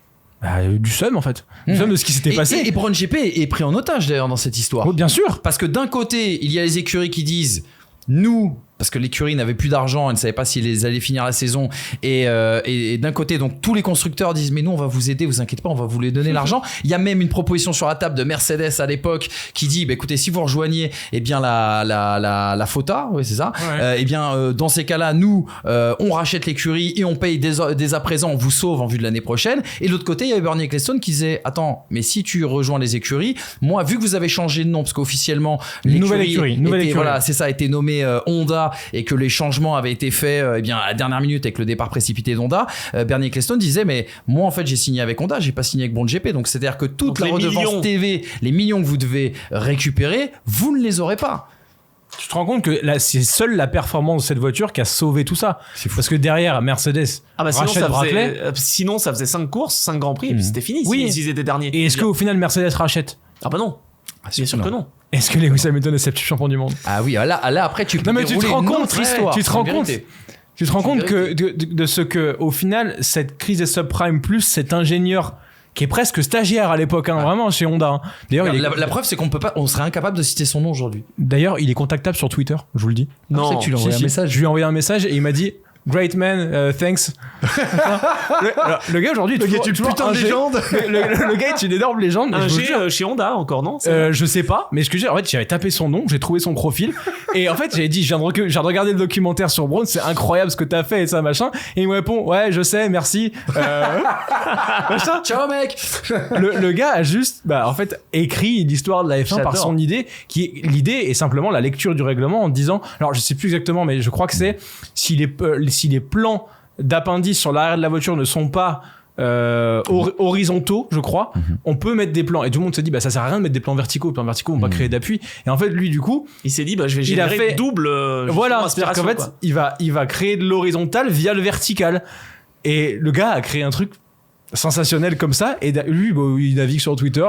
du seum en fait. Du seum de ce qui s'était passé. Et Brown GP est pris en otage d'ailleurs dans cette histoire. Oh, bien sûr. Parce que d'un côté, il y a les écuries qui disent nous, parce que l'écurie n'avait plus d'argent, elle ne savait pas s'ils allaient finir la saison, et d'un côté, donc tous les constructeurs disent mais nous on va vous aider, vous inquiétez pas, on va vous les donner l'argent. Il y a même une proposition sur la table de Mercedes à l'époque qui dit écoutez, si vous rejoignez bien la FOTA, oui c'est ça, dans ces cas-là, nous on rachète l'écurie et on paye dès à présent, on vous sauve en vue de l'année prochaine. Et de l'autre côté, il y avait Bernie Ecclestone qui disait attends, mais si tu rejoins les écuries, moi vu que vous avez changé de nom, parce qu'officiellement nouvelle écurie. Voilà, c'est ça, a été nommé Honda, et que les changements avaient été faits à la dernière minute avec le départ précipité d'Honda, Bernie Ecclestone disait mais moi en fait j'ai signé avec Honda, j'ai pas signé avec Brown GP, donc c'est à dire que toute la redevance TV, les millions que vous devez récupérer, vous ne les aurez pas. Tu te rends compte que là, c'est seule la performance de cette voiture qui a sauvé tout ça. Parce que derrière, Mercedes sinon ça faisait 5 courses, 5 grands prix, et puis c'était fini s'ils étaient derniers. Et est-ce qu'au final Mercedes rachète? Ah bah non. Bien sûr que non. Est-ce que Lewis Hamilton est 7 champion du monde? Ah oui, là après tu peux tu te rends compte, histoire. Tu te rends compte que de ce que au final cette crise des subprimes plus cet ingénieur qui est presque stagiaire à l'époque, vraiment chez Honda. D'ailleurs, la preuve c'est on serait incapable de citer son nom aujourd'hui. D'ailleurs, il est contactable sur Twitter, je vous le dis. Non, tu lui as envoyé un message. Je lui ai envoyé un message et il m'a dit Great man, thanks. le gars aujourd'hui, le gars est une putain de légende. Le gars est une énorme légende. Un G chez Honda encore, non? Je sais pas, mais ce que j'ai, en fait, j'avais tapé son nom, j'ai trouvé son profil, et en fait, j'avais dit, je viens de regarder le documentaire sur Brown, c'est incroyable ce que t'as fait et ça machin. Et il me répond, ouais, je sais, merci. Ciao mec. Le gars a juste, en fait, écrit l'histoire de la F1 par son idée, l'idée est simplement la lecture du règlement en disant, alors je sais plus exactement, mais je crois que c'est si les plans d'appendices sur l'arrière de la voiture ne sont pas horizontaux, je crois, on peut mettre des plans. Et tout le monde se dit, ça sert à rien de mettre des plans verticaux. Les plans verticaux vont pas créer d'appui. Et en fait, lui, du coup, il s'est dit, je vais générer double. Voilà, c'est-à-dire qu'en fait, il va créer de l'horizontal via le vertical. Et le gars a créé un truc sensationnel comme ça, et lui il navigue sur Twitter,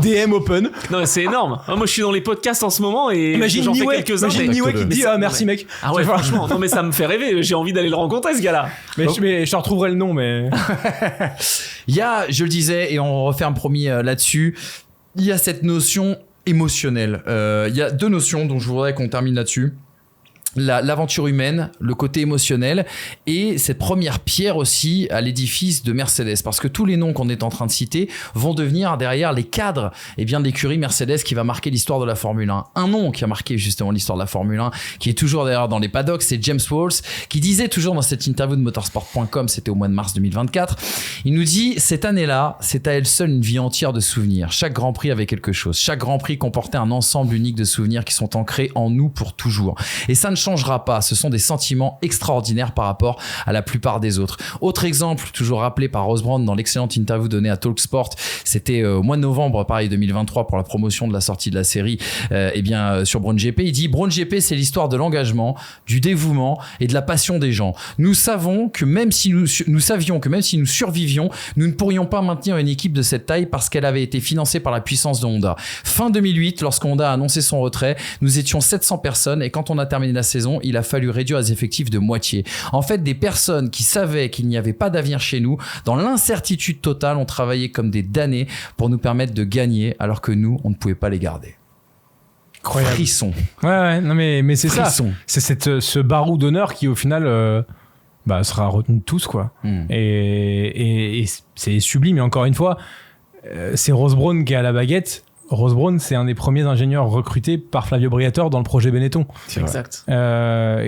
DM open. Non mais c'est énorme. Moi je suis dans les podcasts en ce moment et j'en fais quelques-uns. Imagine Niway qui te dit merci mec. Ah ouais, franchement, non mais ça me fait rêver, j'ai envie d'aller le rencontrer ce gars-là. Mais je te retrouverai le nom, mais il y a, je le disais et on refait un promis là-dessus, il y a cette notion émotionnelle. Il y a deux notions dont je voudrais qu'on termine là-dessus. L'aventure humaine, le côté émotionnel et cette première pierre aussi à l'édifice de Mercedes, parce que tous les noms qu'on est en train de citer vont devenir derrière les cadres de l'écurie Mercedes qui va marquer l'histoire de la Formule 1. Un nom qui a marqué justement l'histoire de la Formule 1, qui est toujours d'ailleurs dans les paddocks, c'est James Walsh, qui disait toujours dans cette interview de motorsport.com, c'était au mois de mars 2024, il nous dit cette année-là, c'est à elle seule une vie entière de souvenirs. Chaque Grand Prix avait quelque chose, chaque Grand Prix comportait un ensemble unique de souvenirs qui sont ancrés en nous pour toujours. Et ça ne changera pas, ce sont des sentiments extraordinaires par rapport à la plupart des autres. Autre exemple, toujours rappelé par Ross Brawn dans l'excellente interview donnée à Talksport, c'était au mois de novembre, pareil 2023, pour la promotion de la sortie de la série sur Brown GP. Il dit Brown GP, c'est l'histoire de l'engagement, du dévouement et de la passion des gens. Nous savions que même si nous survivions, nous ne pourrions pas maintenir une équipe de cette taille parce qu'elle avait été financée par la puissance de Honda. Fin 2008, lorsque Honda a annoncé son retrait, nous étions 700 personnes et quand on a terminé la saison, il a fallu réduire les effectifs de moitié. En fait, des personnes qui savaient qu'il n'y avait pas d'avenir chez nous, dans l'incertitude totale, ont travaillé comme des damnés pour nous permettre de gagner alors que nous, on ne pouvait pas les garder. Incroyable. Frisson. Ouais, non mais c'est Frisson. Ça. C'est ce barreau d'honneur qui au final sera retenu de tous quoi. Et c'est sublime. Et encore une fois, c'est Ross Brawn qui est à la baguette. Ross Brawn, c'est un des premiers ingénieurs recrutés par Flavio Briatore dans le projet Benetton. C'est exact.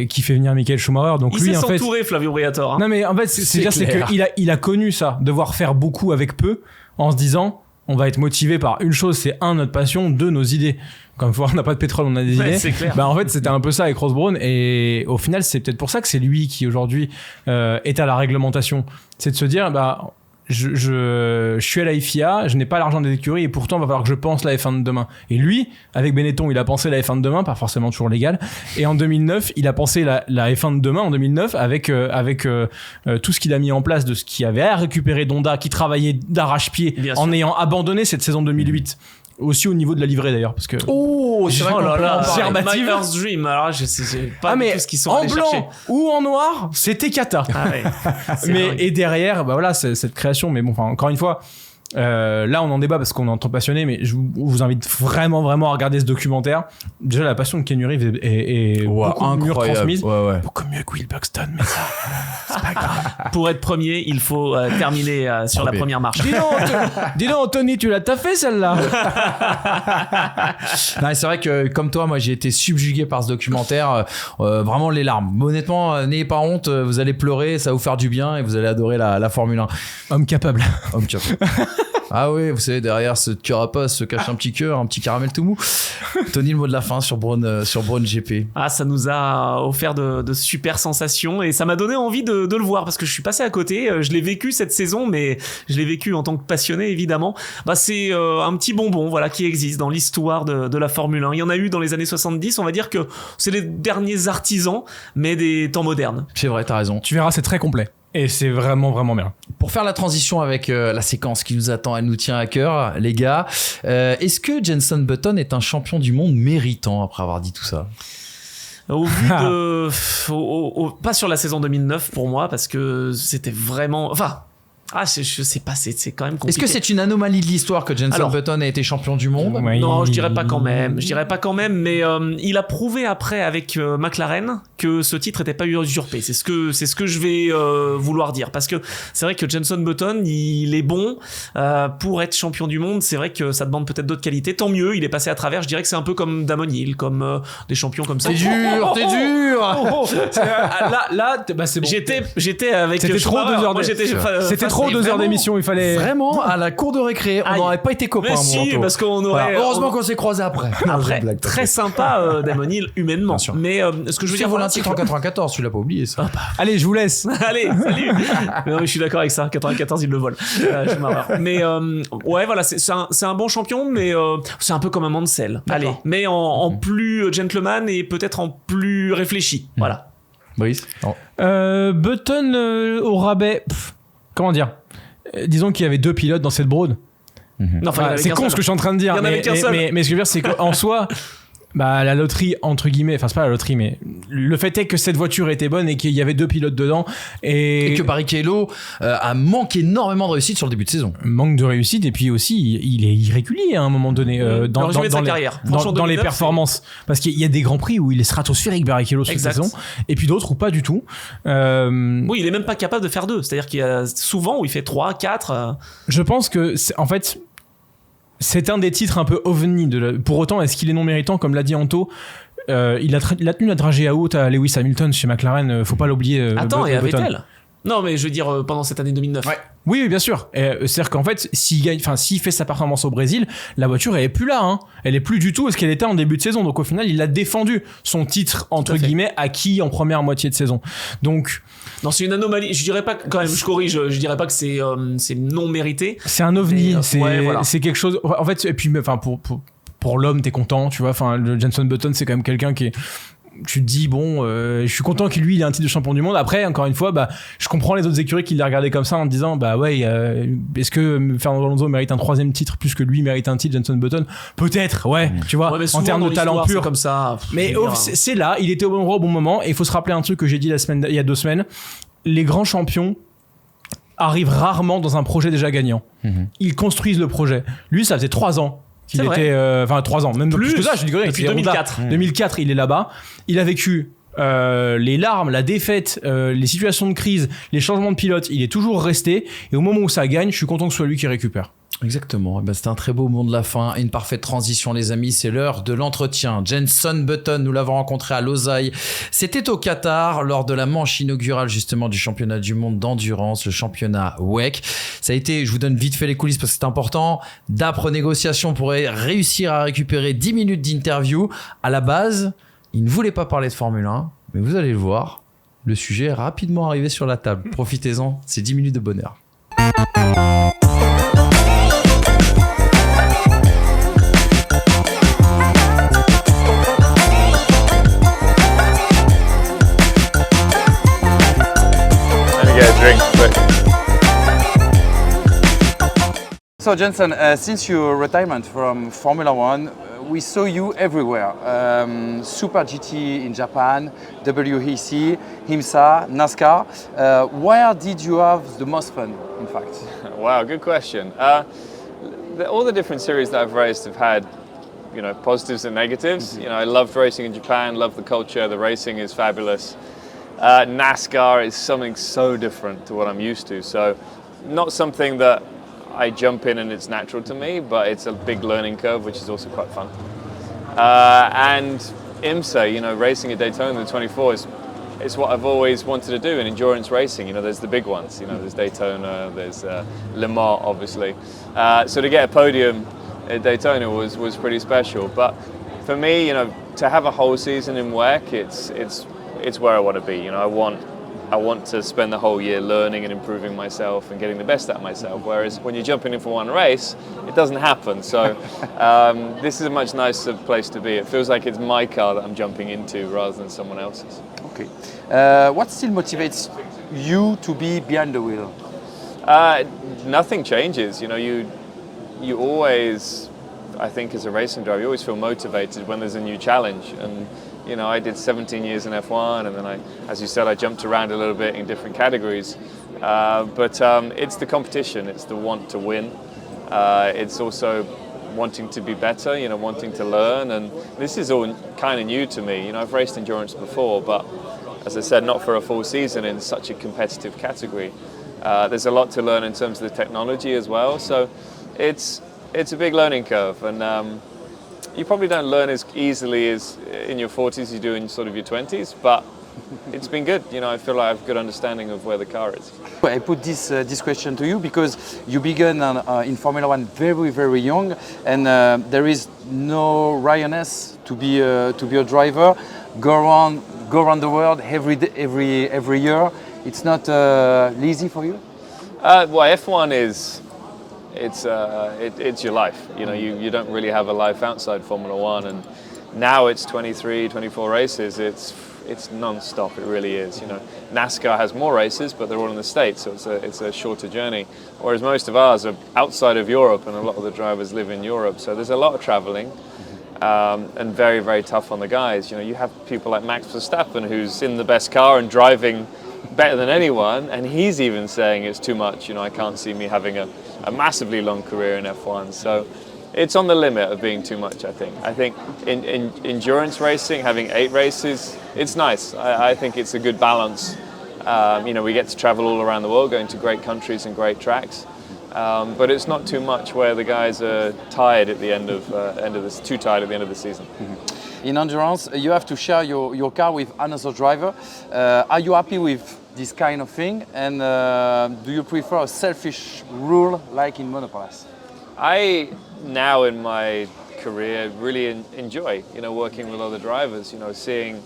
Qui fait venir Michael Schumacher. Donc il lui, sait en fait, s'entourer, Flavio Briatore. Non, mais en fait, c'est qu'il a connu ça, devoir faire beaucoup avec peu, en se disant, on va être motivé par une chose, c'est notre passion, nos idées. Comme on n'a pas de pétrole, on a des idées. C'est clair. En fait, c'était un peu ça avec Ross Brawn. Et au final, c'est peut-être pour ça que c'est lui qui aujourd'hui est à la réglementation. C'est de se dire, je suis à la FIA, je n'ai pas l'argent des écuries et pourtant il va falloir que je pense la F1 de demain. Et lui, avec Benetton, il a pensé la F1 de demain, pas forcément toujours légal. Et en 2009, il a pensé la F1 de demain en 2009 avec tout ce qu'il a mis en place de ce qu'il avait à récupérer d'Honda, qui travaillait d'arrache-pied en ayant abandonné cette saison 2008. Aussi au niveau de la livrée d'ailleurs, parce que Oh, c'est vrai Oh qu'on là peut là, en parler. Affirmative. My Earth's Dream. Alors, je sais pas mais tout ce qu'ils sont en allés blanc chercher. ou en noir, c'était cata. Ah ouais. C'est Mais dingue. et derrière, bah voilà, cette création. Mais bon, enfin, encore une fois. Là on en débat parce qu'on est en tant passionné, mais je vous invite vraiment à regarder ce documentaire. Déjà la passion de Keanu Reeves est Ouais, beaucoup mieux incroyable. retransmise, Ouais. beaucoup mieux que Will Buxton, mais ça c'est pas grave. Pour être premier, il faut terminer sur la Premier. première marche. Dis donc Anthony, tu l'as taffé celle-là. Non, c'est vrai que comme toi, moi j'ai été subjugué par ce documentaire, vraiment les larmes. Honnêtement, n'ayez pas honte, vous allez pleurer, ça va vous faire du bien et vous allez adorer la Formule 1. Homme capable. Homme cap. Ah oui, vous savez, derrière ce carapace se cache un petit cœur, un petit caramel tout mou. Tony, le mot de la fin sur Braun GP. Ah, ça nous a offert de super sensations et ça m'a donné envie de le voir parce que je suis passé à côté. Je l'ai vécu cette saison, mais je l'ai vécu en tant que passionné évidemment. Bah, c'est un petit bonbon, voilà, qui existe dans l'histoire de la Formule 1. Il y en a eu dans les années 70. On va dire que c'est les derniers artisans, mais des temps modernes. C'est vrai, t'as raison. Tu verras, c'est très complet et c'est vraiment bien. Pour faire la transition avec la séquence qui nous attend, elle nous tient à cœur, les gars. Est-ce que Jenson Button est un champion du monde méritant après avoir dit tout ça? Au vu de, pas sur la saison 2009 pour moi parce que c'était vraiment, enfin. Ah, je sais pas, c'est quand même compliqué. Est-ce que c'est une anomalie de l'histoire que Jenson Alors, Button a été champion du monde? Ouais. Non, je dirais pas quand même. Mais il a prouvé après avec McLaren que ce titre n'était pas usurpé. C'est ce que je vais vouloir dire parce que c'est vrai que Jenson Button, il est bon pour être champion du monde. C'est vrai que ça demande peut-être d'autres qualités. Tant mieux, il est passé à travers. Je dirais que c'est un peu comme Damon Hill, comme des champions comme ça. T'es dur. Là, bah c'est bon. J'étais avec. C'était trop Schumacher. 2 heures Moi, de- j'étais. C'était trop 2 heures vraiment- d'émission, il fallait. Vraiment, à la cour de récré, on Aïe. n'aurait pas été copains. Mais mon si, Anto. parce qu'on aurait. Voilà. Heureusement qu'on s'est croisés après. Après, Blague, très sympa Damon Hill humainement. Bien sûr. Mais ce que je veux dire, voilà, voilà, un titre en 94, tu l'as pas oublié ça. Allez, je vous laisse. Allez, salut. Non, mais je suis d'accord avec ça. 94, il le vole. Je m'arrête. Mais ouais, voilà, c'est un bon champion, mais c'est un peu comme un Mansell. Allez, mais en plus gentleman et peut-être en plus réfléchi. Voilà. Brice. Button au rabais. Comment dire disons qu'il y avait 2 pilotes dans cette broad. Non, enfin, il y en Enfin, avait c'est qu'un con seul. ce que je suis en train de dire. Il y en avait qu'un seul. Mais ce que je veux dire, c'est qu'en soi, bah, la loterie, entre guillemets, enfin, c'est pas la loterie, mais le fait est que cette voiture était bonne et qu'il y avait 2 pilotes dedans. Et que Barrichello a manqué énormément de réussite sur le début de saison. Manque de réussite, et puis aussi, il est irrégulier à un moment donné Le résumé de sa carrière. Franchement, dans les 2009, performances. Parce qu'il y a des grands prix où il est stratosphérique, Barrichello, cette Exact. saison, et puis d'autres où pas du tout. Oui, il est même pas capable de faire 2. C'est-à-dire qu'il y a souvent où il fait 3, 4. Je pense que, en fait, c'est un des titres un peu ovni. Pour autant, est-ce qu'il est non méritant, comme l'a dit Anto? Il a tenu la dragée à haute à Lewis Hamilton chez McLaren, faut pas l'oublier. Attends, et à Button. Vettel. Non, mais je veux dire, pendant cette année 2009. Ouais. Oui, bien sûr. C'est-à-dire qu'en fait, s'il fait sa performance au Brésil, la voiture, elle est plus là. Hein. Elle est plus du tout ce qu'elle était en début de saison. Donc au final, il a défendu son titre, entre Tout à fait. guillemets, acquis en première moitié de saison. Donc, Non, c'est une anomalie. Je dirais pas, quand même, je corrige, je dirais pas que c'est non mérité. c'est un ovni. Mais, ouais, voilà. C'est quelque chose. En fait, et puis, enfin, pour l'homme, t'es content, tu vois. Enfin, le Jenson Button, c'est quand même quelqu'un qui est. Tu te dis bon, je suis content qu'il lui il a un titre de champion du monde. Après, encore une fois, bah, je comprends les autres écuries qui l'ont regardé comme ça en disant bah ouais, est-ce que Fernando Alonso mérite un 3e titre plus que lui mérite un titre, Jenson Button? Peut-être, ouais, tu vois, Ouais, mais en souvent, termes dans de talent l'histoire, pur. c'est comme ça. Mais Je veux dire, c'est là, il était au bon endroit au bon moment. Et il faut se rappeler un truc que j'ai dit il y a 2 semaines. Les grands champions arrivent rarement dans un projet déjà gagnant. Ils construisent le projet. Lui, ça faisait 3 ans qu'il C'est était, enfin 3 ans, même plus que ça. Je dis que depuis 2004. 2004, il est là-bas. Il a vécu les larmes, la défaite, les situations de crise, les changements de pilote. Il est toujours resté. Et au moment où ça gagne, je suis content que ce soit lui qui récupère. Exactement. Eh ben, c'était un très beau mot de la fin et une parfaite transition, les amis. C'est l'heure de l'entretien. Jenson Button, nous l'avons rencontré à Losail. C'était au Qatar lors de la manche inaugurale justement du championnat du monde d'endurance, le championnat WEC. Ça a été, je vous donne vite fait les coulisses parce que c'est important, d'âpres négociations pour réussir à récupérer 10 minutes d'interview. À la base, il ne voulait pas parler de Formule 1, mais vous allez le voir, le sujet est rapidement arrivé sur la table. Profitez-en, c'est 10 minutes de bonheur. Let me get a drink quick. So Jenson, since your retirement from Formula One, we saw you everywhere. Super GT in Japan, WEC, IMSA, NASCAR. Where did you have the most fun, in fact? Wow, good question. All the different series that I've raced have had, positives and negatives. Mm-hmm. I loved racing in Japan, loved the culture, the racing is fabulous. NASCAR is something so different to what I'm used to. So not something that I jump in and it's natural to me, but it's a big learning curve, which is also quite fun. And IMSA, racing at Daytona, the 24 is what I've always wanted to do in endurance racing. There's the big ones, there's Daytona, there's Le Mans, obviously. So to get a podium at Daytona was pretty special. But for me, to have a whole season in WEC, it's where I want to be. I want to spend the whole year learning and improving myself and getting the best out of myself. Whereas when you're jumping in for one race, it doesn't happen. So this is a much nicer place to be. It feels like it's my car that I'm jumping into rather than someone else's. Okay. What still motivates you to be behind the wheel? Nothing changes. You always, I think, as a racing driver, you always feel motivated when there's a new challenge. And I did 17 years in F1, and then as you said, I jumped around a little bit in different categories. But it's the competition, it's the want to win. It's also wanting to be better, wanting to learn. And this is all kind of new to me. I've raced endurance before, but as I said, not for a full season in such a competitive category. There's a lot to learn in terms of the technology as well. So it's a big learning curve. And you probably don't learn as easily as in your 40s as you do in sort of your 20s, but it's been good. I feel like I have a good understanding of where the car is. I put this question to you because you began in Formula One very, very young, and there is no Ryaness to be a driver. Go around the world every year. It's not easy for you. Well, F1 is. It's your life. You don't really have a life outside Formula One, and now it's 23, 24 races. It's non-stop. It really is. NASCAR has more races, but they're all in the States, so it's a shorter journey. Whereas most of ours are outside of Europe, and a lot of the drivers live in Europe. So there's a lot of traveling, and very, very tough on the guys. You have people like Max Verstappen, who's in the best car and driving better than anyone, and he's even saying it's too much. I can't see me having a massively long career in F1. So it's on the limit of being too much, I think. I think in endurance racing, having 8 races, it's nice. I think it's a good balance. We get to travel all around the world, going to great countries and great tracks. But it's not too much where the guys are tired at the too tired at the end of the season. Mm-hmm. In endurance, you have to share your car with another driver. Are you happy with this kind of thing? And do you prefer a selfish rule like in monoplace? I, now in my career, really enjoy, working with other drivers, seeing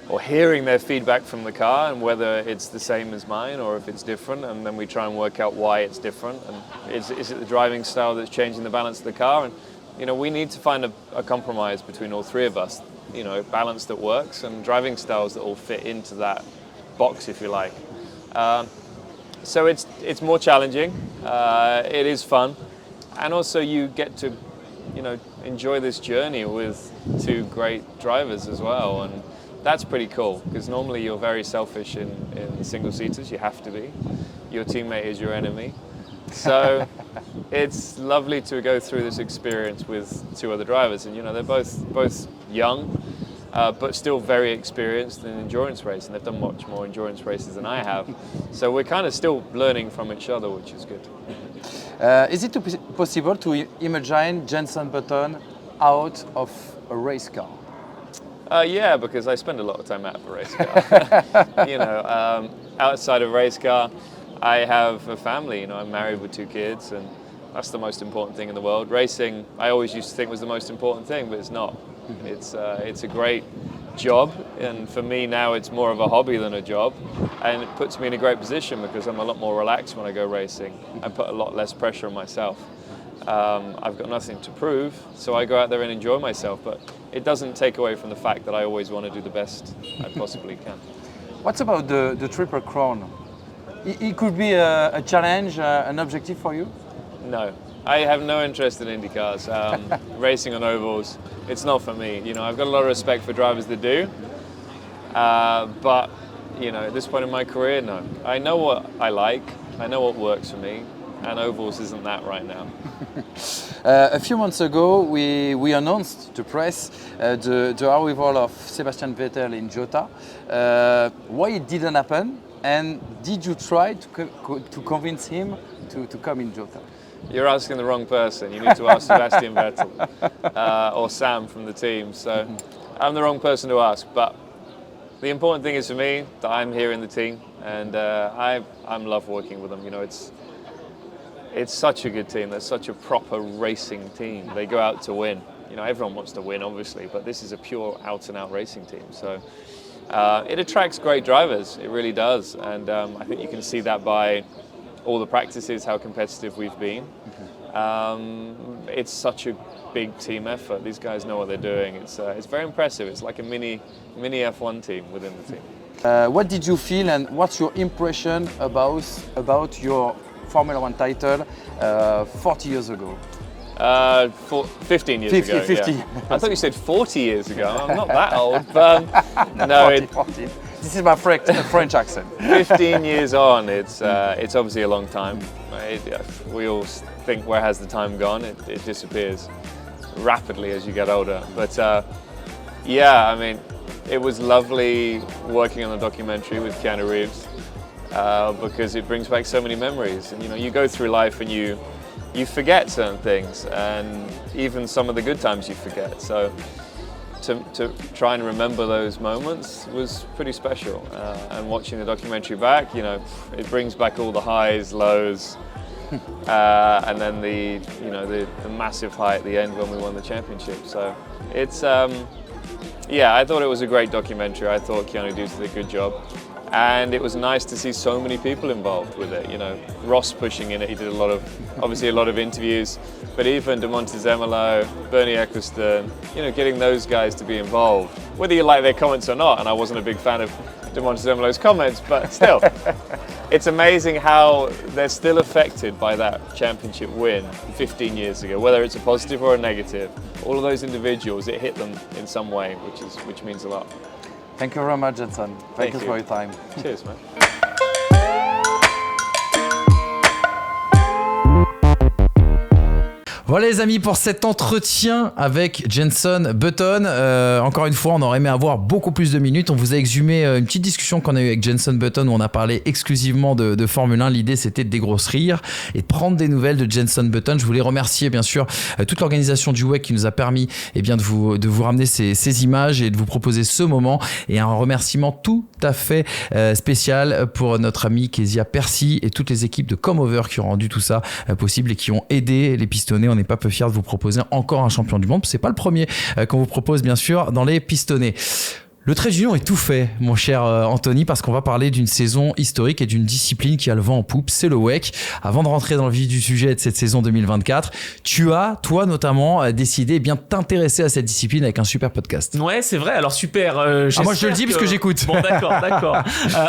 or hearing their feedback from the car and whether it's the same as mine or if it's different, and then we try and work out why it's different. And is it the driving style that's changing the balance of the car? And we need to find a compromise between all three of us, balance that works and driving styles that all fit into that box, if you like. So it's more challenging. It is fun, and also you get to, enjoy this journey with 2 great drivers as well, and that's pretty cool because normally you're very selfish in single seaters. You have to be. Your teammate is your enemy. So it's lovely to go through this experience with 2 other drivers, and they're both young. But still very experienced in endurance racing. They've done much more endurance races than I have. So we're kind of still learning from each other, which is good. Is it possible to imagine Jenson Button out of a race car? Yeah, because I spend a lot of time out of a race car. Outside of race car, I have a family. I'm married with 2 kids, and that's the most important thing in the world. Racing, I always used to think was the most important thing, but it's not. It's a great job, and for me now it's more of a hobby than a job, and it puts me in a great position because I'm a lot more relaxed when I go racing. I put a lot less pressure on myself. I've got nothing to prove, so I go out there and enjoy myself, but it doesn't take away from the fact that I always want to do the best I possibly can. What about the Triple Crown? It could be a challenge, an objective for you? No, I have no interest in Indy cars. Racing on ovals, it's not for me. You know, I've got a lot of respect for drivers that do, but you know, at this point in my career, no. I know what I like. I know what works for me, and ovals isn't that right now. A few months ago, we announced to press the arrival of Sebastian Vettel in Jota. Why it didn't happen, and did you try to convince him to come in Jota? You're asking the wrong person. You need to ask Sebastian Vettel or Sam from the team. So I'm the wrong person to ask. But the important thing is for me that I'm here in the team, and I love working with them. You know, it's such a good team. They're such a proper racing team. They go out to win. You know, everyone wants to win, obviously, but this is a pure out-and-out racing team. So it attracts great drivers. It really does. And I think you can see that by all the practices, how competitive we've been. It's such a big team effort. These guys know what they're doing. It's very impressive. It's like a mini F1 team within the team. What did you feel, and what's your impression about your Formula One title 40 years ago? 15 years ago. 50. Yeah. I thought you said 40 years ago. I'm not that old. But, no, 40. This is my French accent. 15 years on, it's obviously a long time. We all think, where has the time gone? It disappears rapidly as you get older. But yeah, I mean, it was lovely working on the documentary with Keanu Reeves because it brings back so many memories. And you know, you go through life and you forget certain things, and even some of the good times you forget. So to try and remember those moments was pretty special. And watching the documentary back, you know, it brings back all the highs, lows, and then the massive high at the end when we won the championship. So it's yeah, I thought it was a great documentary. I thought Keanu Reeves did a good job. And it was nice to see so many people involved with it. You know, Ross pushing in it. He did obviously a lot of interviews, but even De Montezemolo, Bernie Ecclestone, you know, getting those guys to be involved, whether you like their comments or not. And I wasn't a big fan of De Montezemolo's comments, but still, it's amazing how they're still affected by that championship win 15 years ago, whether it's a positive or a negative. All of those individuals, it hit them in some way, which means a lot. Thank you very much, Jenson. Thank you for your time. Cheers, man. Voilà les amis pour cet entretien avec Jenson Button. Encore une fois, on aurait aimé avoir beaucoup plus de minutes. On vous a exhumé une petite discussion qu'on a eue avec Jenson Button où on a parlé exclusivement de Formule 1. L'idée c'était de dégrossir et de prendre des nouvelles de Jenson Button. Je voulais remercier bien sûr toute l'organisation du WEC qui nous a permis de vous ramener ces images et de vous proposer ce moment. Et un remerciement tout à fait spécial pour notre ami Kezia Percy et toutes les équipes de Comeover qui ont rendu tout ça possible et qui ont aidé les pistonnés. On n'est pas peu fiers de vous proposer encore un champion du monde. C'est pas le premier qu'on vous propose bien sûr dans les pistonnés. Le trait d'union est tout fait, mon cher Anthony, parce qu'on va parler d'une saison historique et d'une discipline qui a le vent en poupe, c'est le WEC. Avant de rentrer dans le vif du sujet de cette saison 2024, tu as, toi notamment, décidé bien t'intéresser à cette discipline avec un super podcast. Ouais, c'est vrai. Alors super. Moi je te le dis parce que j'écoute. Bon, d'accord.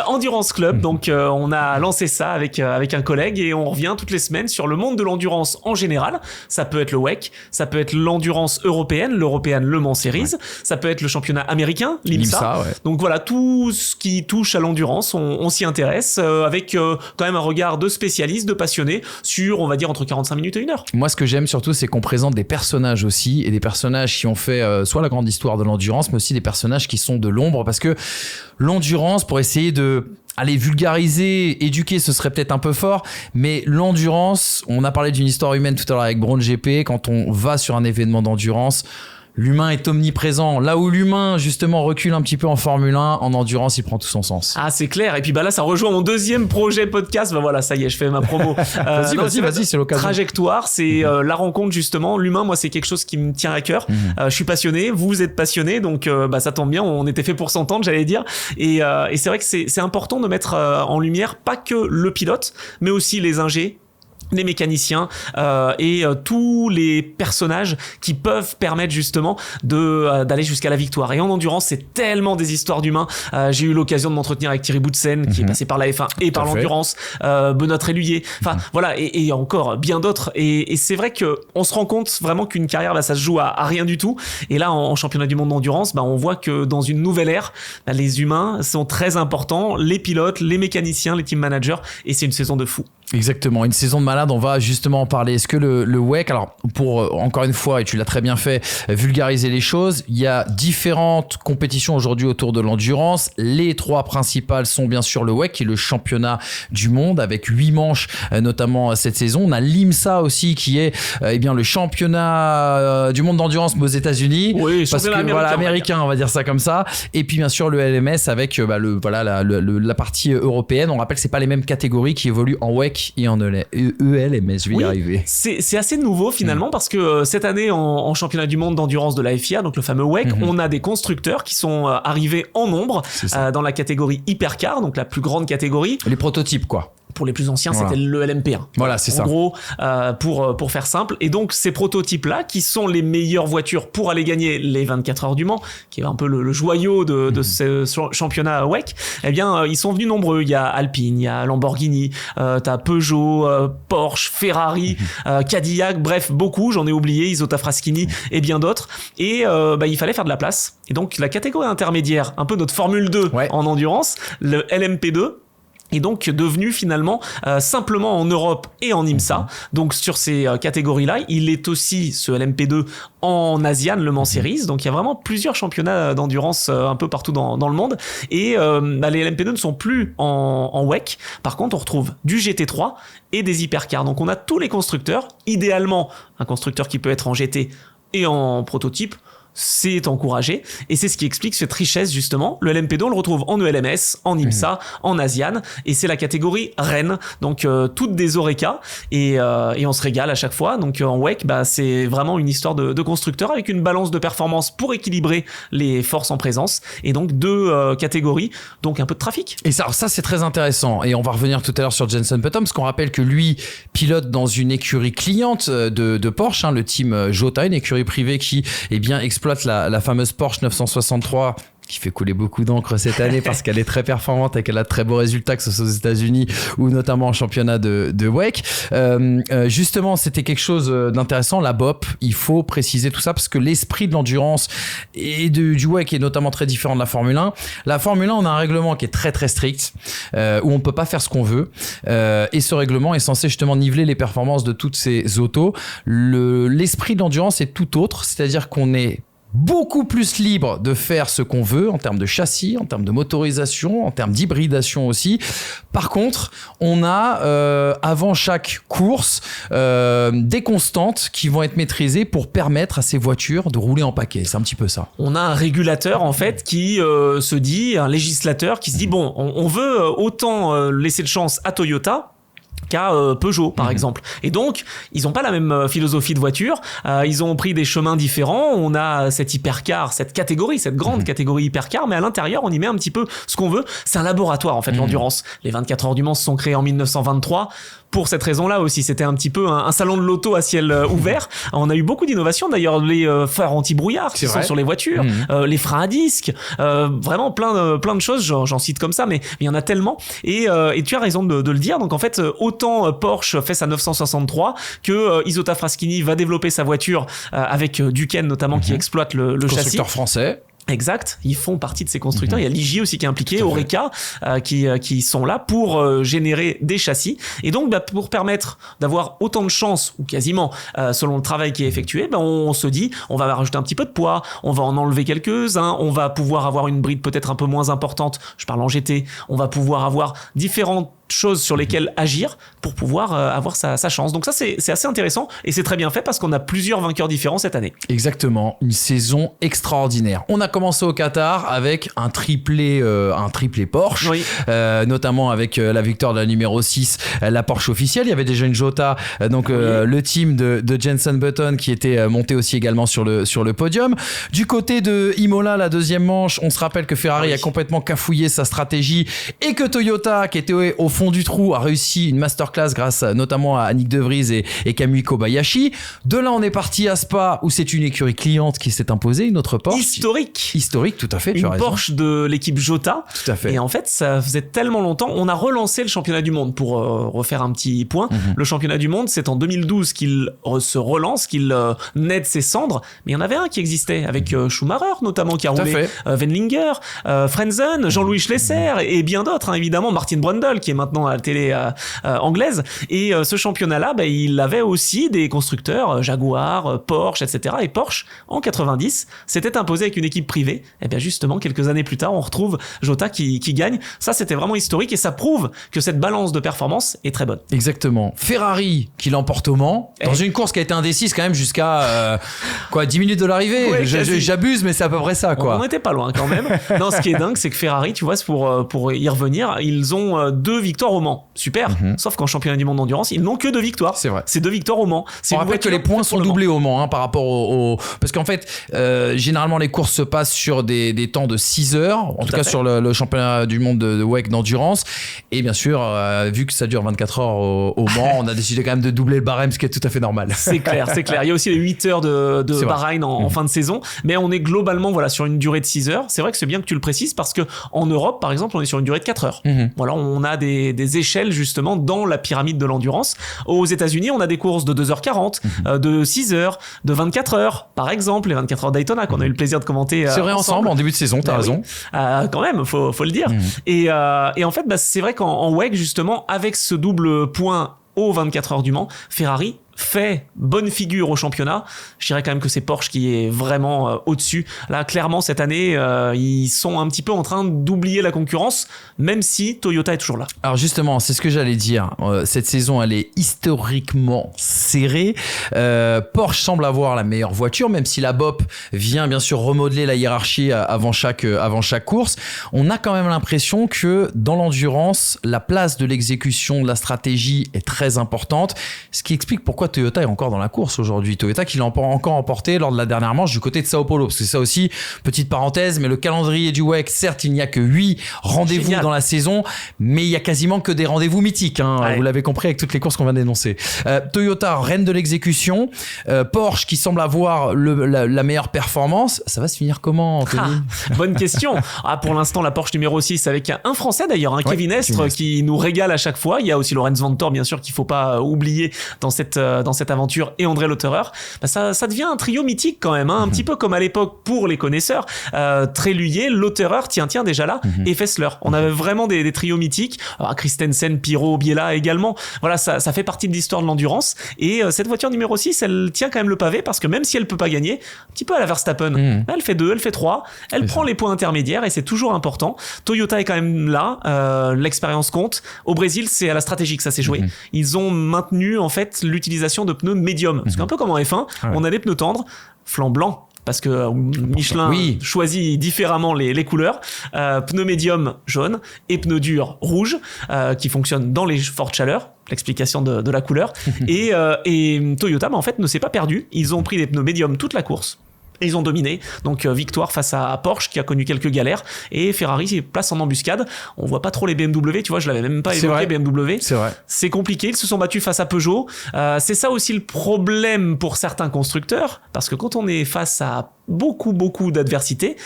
Endurance Club. Donc on a lancé ça avec un collègue et on revient toutes les semaines sur le monde de l'endurance en général. Ça peut être le WEC, ça peut être l'endurance européenne, l'European Le Mans Series, ouais. Ça peut être le championnat américain, l'IMSA. Ouais. Donc voilà, tout ce qui touche à l'endurance, on s'y intéresse avec quand même un regard de spécialiste, de passionné sur, on va dire, entre 45 minutes et 1 heure. Moi, ce que j'aime surtout, c'est qu'on présente des personnages aussi, et des personnages qui ont fait soit la grande histoire de l'endurance, mais aussi des personnages qui sont de l'ombre, parce que l'endurance, pour essayer de vulgariser, éduquer, ce serait peut-être un peu fort, mais l'endurance, on a parlé d'une histoire humaine tout à l'heure avec Braun GP, quand on va sur un événement d'endurance, l'humain est omniprésent. Là où l'humain, justement, recule un petit peu en Formule 1, en endurance, il prend tout son sens. Ah, c'est clair. Et puis, là, ça rejoint mon deuxième projet podcast. Voilà, ça y est, je fais ma promo. Vas-y, c'est l'occasion. Trajectoire, c'est la rencontre, justement. L'humain, moi, c'est quelque chose qui me tient à cœur. Je suis passionné, vous êtes passionné, donc ça tombe bien, on était fait pour s'entendre, j'allais dire. Et c'est vrai que c'est important de mettre en lumière pas que le pilote, mais aussi les ingés, les mécaniciens et tous les personnages qui peuvent permettre justement d'aller jusqu'à la victoire. Et en endurance, c'est tellement des histoires d'humains. J'ai eu l'occasion de m'entretenir avec Thierry Boutsen, qui est passé par la F1 et par l'endurance, Benoît Tréluyer, enfin voilà, et encore bien d'autres. Et c'est vrai que on se rend compte vraiment qu'une carrière, ça se joue à rien du tout. Et là, en championnat du monde d'endurance, on voit que dans une nouvelle ère, les humains sont très importants, les pilotes, les mécaniciens, les team managers, et c'est une saison de fou. Exactement, une saison de malade, on va justement en parler. Est-ce que le WEC, alors pour encore une fois, et tu l'as très bien fait, vulgariser les choses, il y a différentes compétitions aujourd'hui autour de l'endurance. Les 3 principales sont bien sûr le WEC, qui est le championnat du monde avec 8 manches, notamment cette saison. On a l'IMSA aussi, qui est le championnat du monde d'endurance aux États-Unis. Oui, parce que américain, on va dire ça comme ça. Et puis bien sûr le LMS avec la partie européenne. On rappelle que c'est pas les mêmes catégories qui évoluent en WEC et en ELMS, je vais y arriver. C'est assez nouveau finalement parce que cette année en championnat du monde d'endurance de la FIA, donc le fameux WEC, on a des constructeurs qui sont arrivés en nombre dans la catégorie hypercar, donc la plus grande catégorie. Les prototypes quoi. Pour les plus anciens, c'était le LMP1. Voilà, c'est ça. En gros, pour faire simple. Et donc, ces prototypes-là, qui sont les meilleures voitures pour aller gagner les 24 heures du Mans, qui est un peu le joyau de ce championnat WEC, eh bien, ils sont venus nombreux. Il y a Alpine, il y a Lamborghini, t'as Peugeot, Porsche, Ferrari, Cadillac, bref, beaucoup. J'en ai oublié, Isota Fraschini et bien d'autres. Et il fallait faire de la place. Et donc, la catégorie intermédiaire, un peu notre Formule 2 en endurance, le LMP2, est donc devenu finalement simplement en Europe et en IMSA. Donc sur ces catégories-là, il est aussi ce LMP2 en ASIAN, Le Mans Series. Donc il y a vraiment plusieurs championnats d'endurance un peu partout dans le monde. Et les LMP2 ne sont plus en WEC. Par contre, on retrouve du GT3 et des hypercars. Donc on a tous les constructeurs. Idéalement, un constructeur qui peut être en GT et en prototype, c'est encouragé, et c'est ce qui explique cette richesse justement. Le LMP2 on le retrouve en ELMS, en IMSA, en ASIAN, et c'est la catégorie reine, donc toutes des Oreca, et on se régale à chaque fois. Donc en WEC, c'est vraiment une histoire de constructeur avec une balance de performance pour équilibrer les forces en présence, et donc 2 catégories, donc un peu de trafic. Et ça c'est très intéressant, et on va revenir tout à l'heure sur Jenson Button, parce qu'on rappelle que lui pilote dans une écurie cliente de Porsche, le team Jota, une écurie privée qui exploite la fameuse Porsche 963 qui fait couler beaucoup d'encre cette année parce qu'elle est très performante et qu'elle a de très beaux résultats, que ce soit aux États-Unis ou notamment en championnat de WEC. Justement, c'était quelque chose d'intéressant, la BOP. Il faut préciser tout ça parce que l'esprit de l'endurance et du WEC est notamment très différent de la Formule 1. La Formule 1, on a un règlement qui est très très strict où on peut pas faire ce qu'on veut et ce règlement est censé justement niveler les performances de toutes ces autos. L'esprit de l'endurance est tout autre, c'est-à-dire qu'on est beaucoup plus libre de faire ce qu'on veut en termes de châssis, en termes de motorisation, en termes d'hybridation aussi. Par contre, on a avant chaque course des constantes qui vont être maîtrisées pour permettre à ces voitures de rouler en paquet. C'est un petit peu ça. On a un régulateur en fait qui se dit, un législateur qui se dit bon, on veut autant laisser de chance à Toyota qu'à Peugeot par exemple, et donc ils n'ont pas la même philosophie de voiture, ils ont pris des chemins différents. On a cette hypercar, cette catégorie, cette grande catégorie hypercar, mais à l'intérieur on y met un petit peu ce qu'on veut. C'est un laboratoire en fait, l'endurance. Les 24 heures du Mans se sont créées en 1923 pour cette raison-là aussi. C'était un petit peu un salon de l'auto à ciel ouvert. On a eu beaucoup d'innovations d'ailleurs, les phares anti-brouillard qui sont sur les voitures, les freins à disque, vraiment plein de choses, j'en cite comme ça, mais il y en a tellement, et tu as raison de le dire. Donc en fait, autant Porsche fait sa 963 que Isota Fraschini va développer sa voiture avec Duquesne notamment qui exploite le châssis. Constructeur français. Exact, ils font partie de ces constructeurs. Il y a Ligier aussi qui est impliqué, Oreca qui sont là pour générer des châssis, et donc pour permettre d'avoir autant de chance, ou quasiment selon le travail qui est effectué, on se dit on va rajouter un petit peu de poids, on va en enlever quelques-uns, on va pouvoir avoir une bride peut-être un peu moins importante, je parle en GT, on va pouvoir avoir différentes choses sur lesquelles agir pour pouvoir avoir sa chance. Donc ça c'est assez intéressant, et c'est très bien fait parce qu'on a plusieurs vainqueurs différents cette année. Exactement, une saison extraordinaire. On a commencé au Qatar avec un triplé Porsche, notamment avec la victoire de la numéro 6, la Porsche officielle. Il y avait déjà une Jota, le team de Jenson Button qui était monté aussi également sur le podium. Du côté de Imola, la deuxième manche, on se rappelle que Ferrari a complètement cafouillé sa stratégie et que Toyota, qui était au fond du trou a réussi une masterclass grâce notamment à Nyck De Vries et Kamui Kobayashi. De là, on est parti à Spa où c'est une écurie cliente qui s'est imposée, une autre Porsche. Historique, tout à fait. Une Porsche de l'équipe Jota. Tout à fait. Et en fait, ça faisait tellement longtemps. On a relancé le championnat du monde pour refaire un petit point. Le championnat du monde, c'est en 2012 qu'il se relance, qu'il naît de ses cendres. Mais il y en avait un qui existait avec Schumacher notamment qui a roulé, Wendlinger, Frenzen, Jean-Louis Schlesser et bien d'autres, hein, évidemment. Martin Brundle qui est maintenant à la télé anglaise. Et ce championnat-là, il avait aussi des constructeurs, Jaguar, Porsche, etc. Et Porsche, en 90, s'était imposé avec une équipe privée. Et bien justement, quelques années plus tard, on retrouve Jota qui gagne. Ça, c'était vraiment historique et ça prouve que cette balance de performance est très bonne. Exactement. Ferrari qui l'emporte au Mans, dans une course qui a été indécise quand même jusqu'à 10 minutes de l'arrivée. Ouais, j'abuse, mais c'est à peu près ça, quoi. On n'était pas loin quand même. Non, ce qui est dingue, c'est que Ferrari, tu vois, c'est pour y revenir, ils ont 2 victoires au Mans. Super. Sauf qu'en championnat du monde d'endurance, ils n'ont que 2 victoires. C'est vrai. C'est 2 victoires au Mans. On rappelle que les points sont doublés au Mans, hein, par rapport au... Parce qu'en fait, généralement, les courses se passent sur des temps de 6 heures, en tout cas sur le championnat du monde de WEC d'endurance. Et bien sûr, vu que ça dure 24 heures au Mans, on a décidé quand même de doubler le barème, ce qui est tout à fait normal. C'est clair. Il y a aussi les 8 heures de Bahreïn en fin de saison. Mais on est globalement sur une durée de 6 heures. C'est vrai que c'est bien que tu le précises parce que en Europe, par exemple, on est sur une durée de 4 heures. Voilà, on a des échelles justement dans la pyramide de l'endurance. Aux États-Unis, on a des courses de 2h40, de 6 heures, de 24 heures, par exemple, les 24 heures Daytona qu'on a eu le plaisir de commenter. C'est vrai, ensemble, en début de saison, t'as raison. Oui. Quand même, faut le dire. Et en fait, c'est vrai qu'en WEC, justement, avec ce double point aux 24 heures du Mans, Ferrari fait bonne figure au championnat. Je dirais quand même que c'est Porsche qui est vraiment au-dessus. Là, clairement, cette année, ils sont un petit peu en train d'oublier la concurrence, même si Toyota est toujours là. Alors justement, c'est ce que j'allais dire. Cette saison, elle est historiquement serrée. Porsche semble avoir la meilleure voiture, même si la BOP vient bien sûr remodeler la hiérarchie avant chaque course. On a quand même l'impression que dans l'endurance, la place de l'exécution, de la stratégie est très importante, ce qui explique pourquoi Toyota est encore dans la course aujourd'hui. Toyota qui l'a encore emporté lors de la dernière manche du côté de Sao Paulo, parce que ça aussi, petite parenthèse, mais le calendrier du WEC, certes, il n'y a que 8 rendez-vous dans la saison, mais il y a quasiment que des rendez-vous mythiques, hein. Ouais. Vous l'avez compris avec toutes les courses qu'on vient d'énoncer. Toyota, reine de l'exécution, Porsche qui semble avoir la meilleure performance. Ça va se finir comment, Anthony? Bonne question. Pour l'instant, la Porsche numéro 6 avec un Français d'ailleurs, Kevin Estre, qui nous régale à chaque fois. Il y a aussi Lorenz Vanthoor, bien sûr, qu'il faut pas oublier dans cette aventure, et André Lotterer. Ça devient un trio mythique quand même, hein, un petit peu comme à l'époque pour les connaisseurs. Tréluyer, Lotterer, tiens déjà là, et Fessler. On avait vraiment des trios mythiques. Christensen, Pirot, Biella également. Voilà, ça fait partie de l'histoire de l'endurance. Et cette voiture numéro 6, elle tient quand même le pavé parce que même si elle peut pas gagner, un petit peu à la Verstappen, là, elle fait 2, elle fait 3, elle prend les points intermédiaires et c'est toujours important. Toyota est quand même là, l'expérience compte. Au Brésil, c'est à la stratégie que ça s'est joué. Ils ont maintenu en fait l'utilisation de pneus médiums. Parce qu'un peu comme en F1, on a des pneus tendres, flanc blanc, parce que Michelin choisit différemment les couleurs, pneus médium jaune et pneus durs rouge, qui fonctionnent dans les fortes chaleurs, l'explication de la couleur. Et Toyota, en fait, ne s'est pas perdu. Ils ont pris des pneus médium toute la course. Et ils ont dominé, donc victoire face à Porsche qui a connu quelques galères, et Ferrari place en embuscade. On voit pas trop les BMW, tu vois, je l'avais même pas évoqué, BMW. C'est vrai. C'est compliqué, ils se sont battus face à Peugeot. C'est ça aussi le problème pour certains constructeurs, parce que quand on est face à beaucoup d'adversité,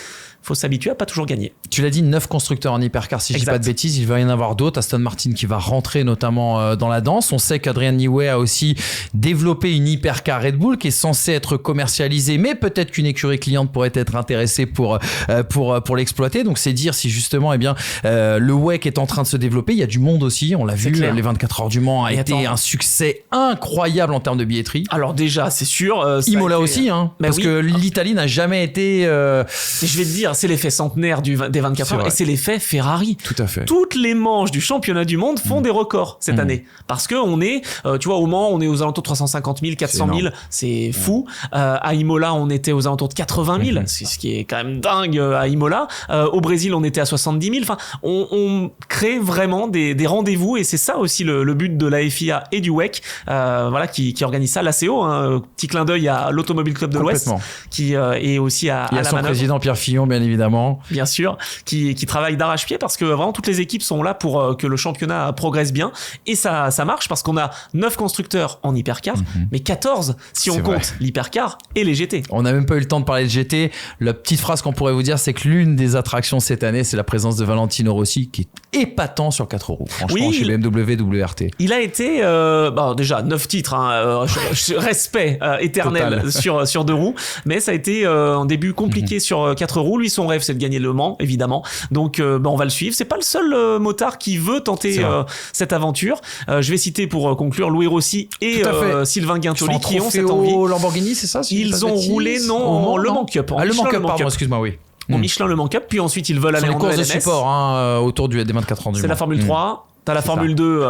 faut s'habituer à pas toujours gagner. Tu l'as dit, 9 constructeurs en hypercar, si je dis pas de bêtises. Il va y en avoir d'autres. Aston Martin qui va rentrer notamment dans la danse. On sait qu'Adrian Newey a aussi développé une hypercar Red Bull qui est censée être commercialisée, mais peut-être qu'une écurie cliente pourrait être intéressée pour l'exploiter. Donc c'est dire si justement le WEC est en train de se développer. Il y a du monde aussi, on l'a vu, les 24 heures du Mans a été un succès incroyable en termes de billetterie. Alors déjà, c'est sûr. Imola aussi, hein, parce que l'Italie n'a jamais été... Je vais te dire, c'est l'effet centenaire des 24 heures, et c'est l'effet Ferrari. Tout à fait. Toutes les manches du championnat du monde font des records cette année. Parce que on est, tu vois, au Mans, on est aux alentours de 350 000, 400 000. C'est fou. À Imola, on était aux alentours de 80 000. C'est ce qui est quand même dingue à Imola. Au Brésil, on était à 70 000. Enfin, on crée vraiment des rendez-vous, et c'est ça aussi le but de la FIA et du WEC, voilà, qui organise ça. L'ACO, petit clin d'œil à l'Automobile Club de l'Ouest, qui est aussi à la manœuvre. Son président Pierre Fillon, bien évidemment. Bien sûr, qui travaille d'arrache-pied parce que vraiment toutes les équipes sont là pour que le championnat progresse bien et ça marche parce qu'on a 9 constructeurs en hypercar, mais 14 si on C'est vrai. compte l'hypercar et les GT. On n'a même pas eu le temps de parler de GT. La petite phrase qu'on pourrait vous dire, c'est que l'une des attractions cette année, c'est la présence de Valentino Rossi, qui est épatant sur 4 roues. Franchement, Oui, chez BMW WRT. Il a été, déjà 9 titres, respect éternel sur 2 roues, mais ça a été un début compliqué sur 4 roues. Lui, son rêve, c'est de gagner Le Mans, évidemment. Donc, on va le suivre. C'est pas le seul motard qui veut tenter cette aventure. Je vais citer pour conclure Louis Rossi et Tout à fait. Sylvain Guintoli Sans qui ont trophée cette envie. au Lamborghini, c'est ça si je dis pas Ils de ont bêtises roulé en Le Mans Cup. Le Mans Cup, pardon, Cup. excuse-moi, oui. En Michelin Le Mans Cup, puis ensuite ils veulent Sur aller les en courses de ELMS. support autour des 24 ans du Mans. C'est la Formule 3. T'as la C'est Formule ça. 2,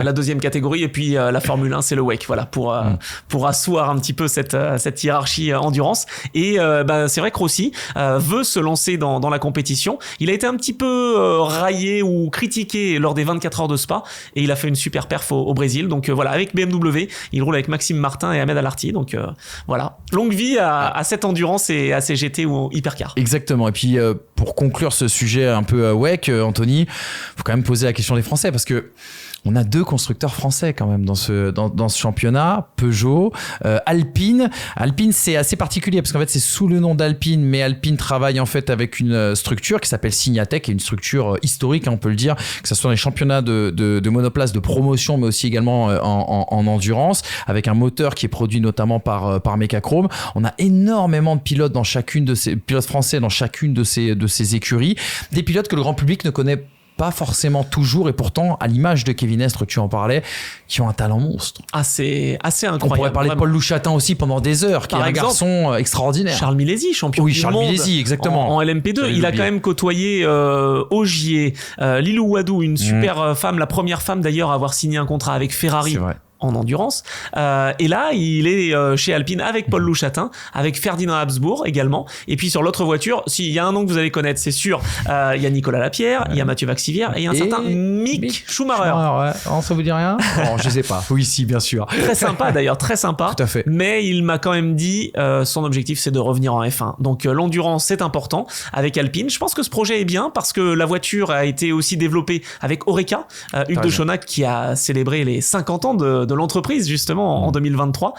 la deuxième catégorie, et puis la Formule 1, c'est le WEC, voilà, pour asseoir un petit peu cette hiérarchie endurance. Et c'est vrai que Rossi veut se lancer dans la compétition. Il a été un petit peu raillé ou critiqué lors des 24 heures de Spa, et il a fait une super perf au Brésil. Donc voilà, avec BMW, il roule avec Maxime Martin et Ahmed Alarti. Donc voilà, longue vie à cette endurance et à ces GT ou hypercar. Exactement. Et puis, pour conclure ce sujet un peu WEC, Anthony, faut quand même poser la question des Français parce que on a 2 constructeurs français quand même dans ce championnat, Peugeot, Alpine. Alpine, c'est assez particulier parce qu'en fait, c'est sous le nom d'Alpine, mais Alpine travaille en fait avec une structure qui s'appelle Signatech, qui est une structure historique, on peut le dire, que ce soit dans les championnats de monoplace de promotion, mais aussi également en endurance, avec un moteur qui est produit notamment par Mecachrome. On a énormément de pilotes dans chacune de ces pilotes français dans chacune de ces écuries, des pilotes que le grand public ne connaît pas forcément toujours, et pourtant, à l'image de Kevin Estre, tu en parlais, qui ont un talent monstre. Assez incroyable. On pourrait parler de vraiment. Paul Louchatin aussi pendant des heures, qui est Par un exemple, garçon extraordinaire. Charles Milesi, champion Oui, du Charles monde Milesi, exactement. en LMP2. J'allais Il a l'oublier. quand même côtoyé Ogier, Lilou Wadou, une super femme, la première femme d'ailleurs à avoir signé un contrat avec Ferrari C'est vrai. en endurance. Et là, il est chez Alpine avec Paul Louchatin, avec Ferdinand Habsbourg également. Et puis sur l'autre voiture, il y a un nom que vous allez connaître, c'est sûr. Il y a Nicolas Lapierre, il y a Mathieu Vaxivière et il y a un certain Mick Schumacher. Ouais. Oh, ça vous dit rien? Oh, je sais pas. Oui, si, bien sûr. Très sympa d'ailleurs, très sympa. Tout à fait. Mais il m'a quand même dit son objectif c'est de revenir en F1. Donc l'endurance c'est important avec Alpine. Je pense que ce projet est bien parce que la voiture a été aussi développée avec Oreca, Hugues de Chaunac qui a célébré les 50 ans de l'entreprise justement en 2023.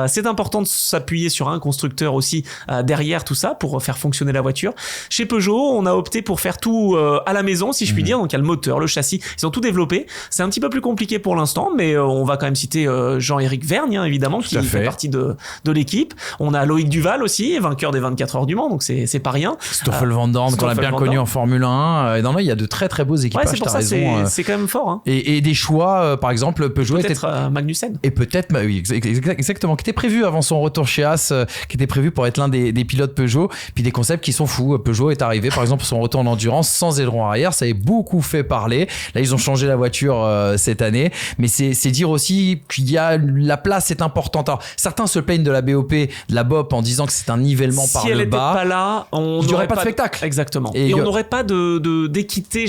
C'est important de s'appuyer sur un constructeur aussi derrière tout ça pour faire fonctionner la voiture. Chez Peugeot, on a opté pour faire tout à la maison si je puis dire. Donc il y a le moteur, le châssis, ils ont tout développé. C'est un petit peu plus compliqué pour l'instant, mais on va quand même citer Jean-Éric Vergne hein, évidemment qui à fait. fait partie de l'équipe. On a Loïc Duval aussi, vainqueur des 24 heures du Mans, donc c'est pas rien. Stoffel Van Dorn, qu'on a Stoffel bien Van connu Dorn. en Formule 1. Et non, il y a de très très beaux Ouais, équipages, c'est pour t'as ça, raison. c'est quand même fort. Hein. Et des choix, par exemple, Peugeot était Peut-être Magnussen. et peut-être, oui, exactement, qui était prévu avant son retour chez As, qui était prévu pour être l'un des pilotes Peugeot, puis des concepts qui sont fous. Peugeot est arrivé, par exemple, son retour en endurance sans aileron arrière, ça avait beaucoup fait parler. Là, ils ont changé la voiture cette année, mais c'est dire aussi qu'il y a la place est importante. Alors, certains se plaignent de la BOP, de la BOP, en disant que c'est un nivellement par Si elle le n'était bas. pas là, on Il y aurait n'aurait pas de spectacle. Exactement. Et Et on n'aurait pas d'équité,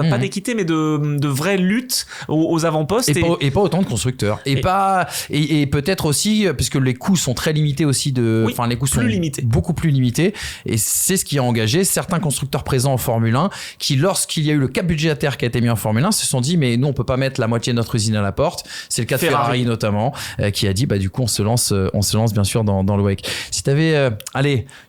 pas d'équité, mais de vraie lutte aux avant-postes. Et pas autant de constructeurs. Et peut-être aussi, puisque les coûts sont très limités aussi Oui, les coûts plus sont limités. beaucoup plus limités. Et c'est ce qui a engagé certains constructeurs présents en Formule 1 qui, lorsqu'il y a eu le cap budgétaire qui a été mis en Formule 1, se sont dit, mais nous, on peut pas mettre la moitié de notre usine à la porte. C'est le cas de Ferrari notamment, qui a dit, du coup, on se lance bien sûr dans le WEC. Si t'avais,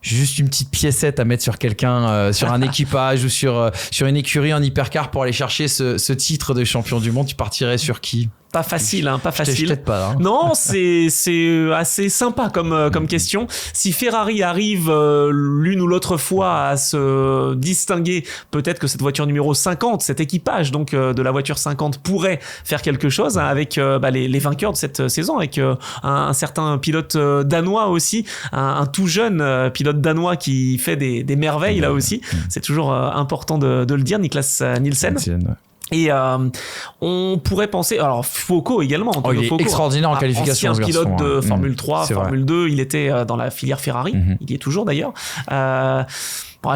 juste une petite piécette à mettre sur quelqu'un, sur un équipage ou sur une écurie en hypercar pour aller chercher ce titre de champion du monde, tu partirais sur qui? Pas facile, pas Je facile. t'aide pas, hein. Non, c'est assez sympa comme question. Si Ferrari arrive l'une ou l'autre fois à se distinguer, peut-être que cette voiture numéro 50, cet équipage donc de la voiture 50 pourrait faire quelque chose hein, avec les vainqueurs de cette saison, avec un certain pilote danois aussi, un tout jeune pilote danois qui fait des merveilles là aussi. C'est toujours important de le dire, Niklas Nielsen. Et on pourrait penser, alors Foucault également, Antonio il est Foucault, extraordinaire en qualification, ancien ce pilote garçon, de hein. Formule 3, C'est Formule 2, il était dans la filière Ferrari, il y est toujours d'ailleurs.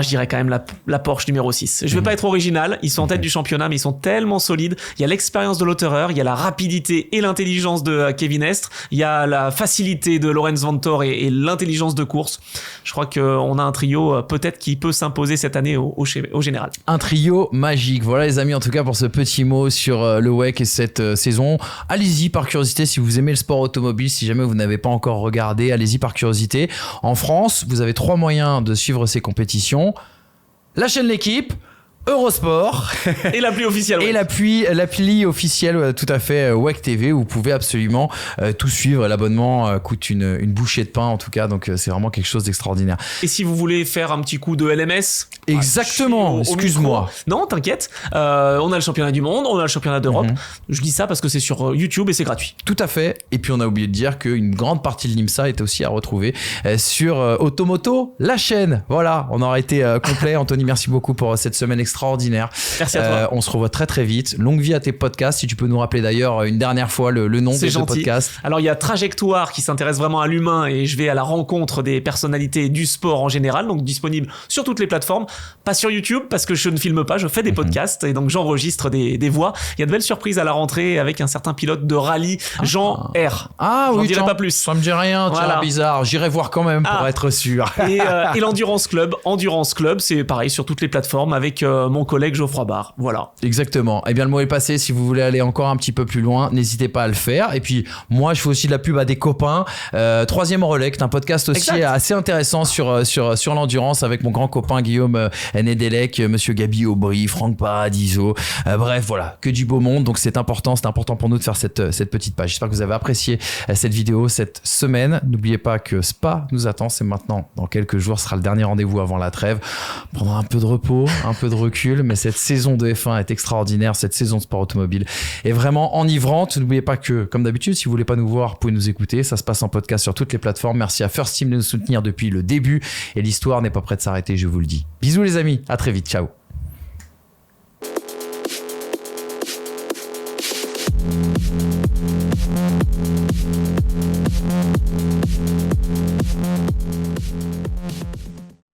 je dirais quand même la Porsche numéro 6. Je vais pas être original, ils sont en tête du championnat, mais ils sont tellement solides. Il y a l'expérience de Lotterer, il y a la rapidité et l'intelligence de Kevin Estre, il y a la facilité de Lorenz Vanthoor et l'intelligence de course. Je crois qu'on a un trio peut-être qui peut s'imposer cette année au général. Un trio magique. Voilà les amis, en tout cas pour ce petit mot sur le WEC et cette saison. Allez-y par curiosité si vous aimez le sport automobile, si jamais vous n'avez pas encore regardé, allez-y par curiosité. En France, vous avez 3 moyens de suivre ces compétitions. La chaîne L'équipe, Eurosport et l'appli officielle. Et l'appli officielle, tout à fait, WEC TV, où vous pouvez absolument tout suivre. L'abonnement coûte une bouchée de pain en tout cas, donc c'est vraiment quelque chose d'extraordinaire. Et si vous voulez faire un petit coup de LMS, exactement, excuse-moi. Non, t'inquiète, on a le championnat du monde, on a le championnat d'Europe. Je dis ça parce que c'est sur YouTube et c'est gratuit. Tout à fait. Et puis on a oublié de dire qu'une grande partie de l'IMSA est aussi à retrouver sur Automoto, la chaîne. Voilà, on aura été complet. Anthony, merci beaucoup pour cette semaine extraordinaire. Merci à toi. On se revoit très très vite. Longue vie à tes podcasts. Si tu peux nous rappeler d'ailleurs une dernière fois le nom de ce podcast. Alors il y a Trajectoire qui s'intéresse vraiment à l'humain et je vais à la rencontre des personnalités du sport en général, donc disponible sur toutes les plateformes, pas sur YouTube parce que je ne filme pas, je fais des podcasts et donc j'enregistre des voix. Il y a de belles surprises à la rentrée avec un certain pilote de rallye, Jean R. J'en dirai pas plus. Ça me dit rien, voilà. Bizarre. J'irai voir quand même pour être sûr. Et l'Endurance Club, c'est pareil sur toutes les plateformes avec mon collègue Geoffroy Barre. Voilà. Exactement. Eh bien, le mot est passé. Si vous voulez aller encore un petit peu plus loin, n'hésitez pas à le faire. Et puis, moi, je fais aussi de la pub à des copains. Troisième relais, qui est un podcast aussi assez intéressant sur l'endurance avec mon grand copain Guillaume Nedelec, Monsieur Gabi Aubry, Franck Paradiso. Bref, voilà, que du beau monde. Donc, c'est important pour nous de faire cette petite page. J'espère que vous avez apprécié cette vidéo cette semaine. N'oubliez pas que Spa nous attend. C'est maintenant, dans quelques jours, ce sera le dernier rendez-vous avant la trêve. Prendre un peu de repos, un peu de recul, mais cette saison de F1 est extraordinaire, cette saison de sport automobile est vraiment enivrante. N'oubliez pas que, comme d'habitude, si vous voulez pas nous voir, vous pouvez nous écouter, ça se passe en podcast sur toutes les plateformes. Merci à First Team de nous soutenir depuis le début et l'histoire n'est pas prête de s'arrêter, je vous le dis. Bisous les amis, à très vite, ciao.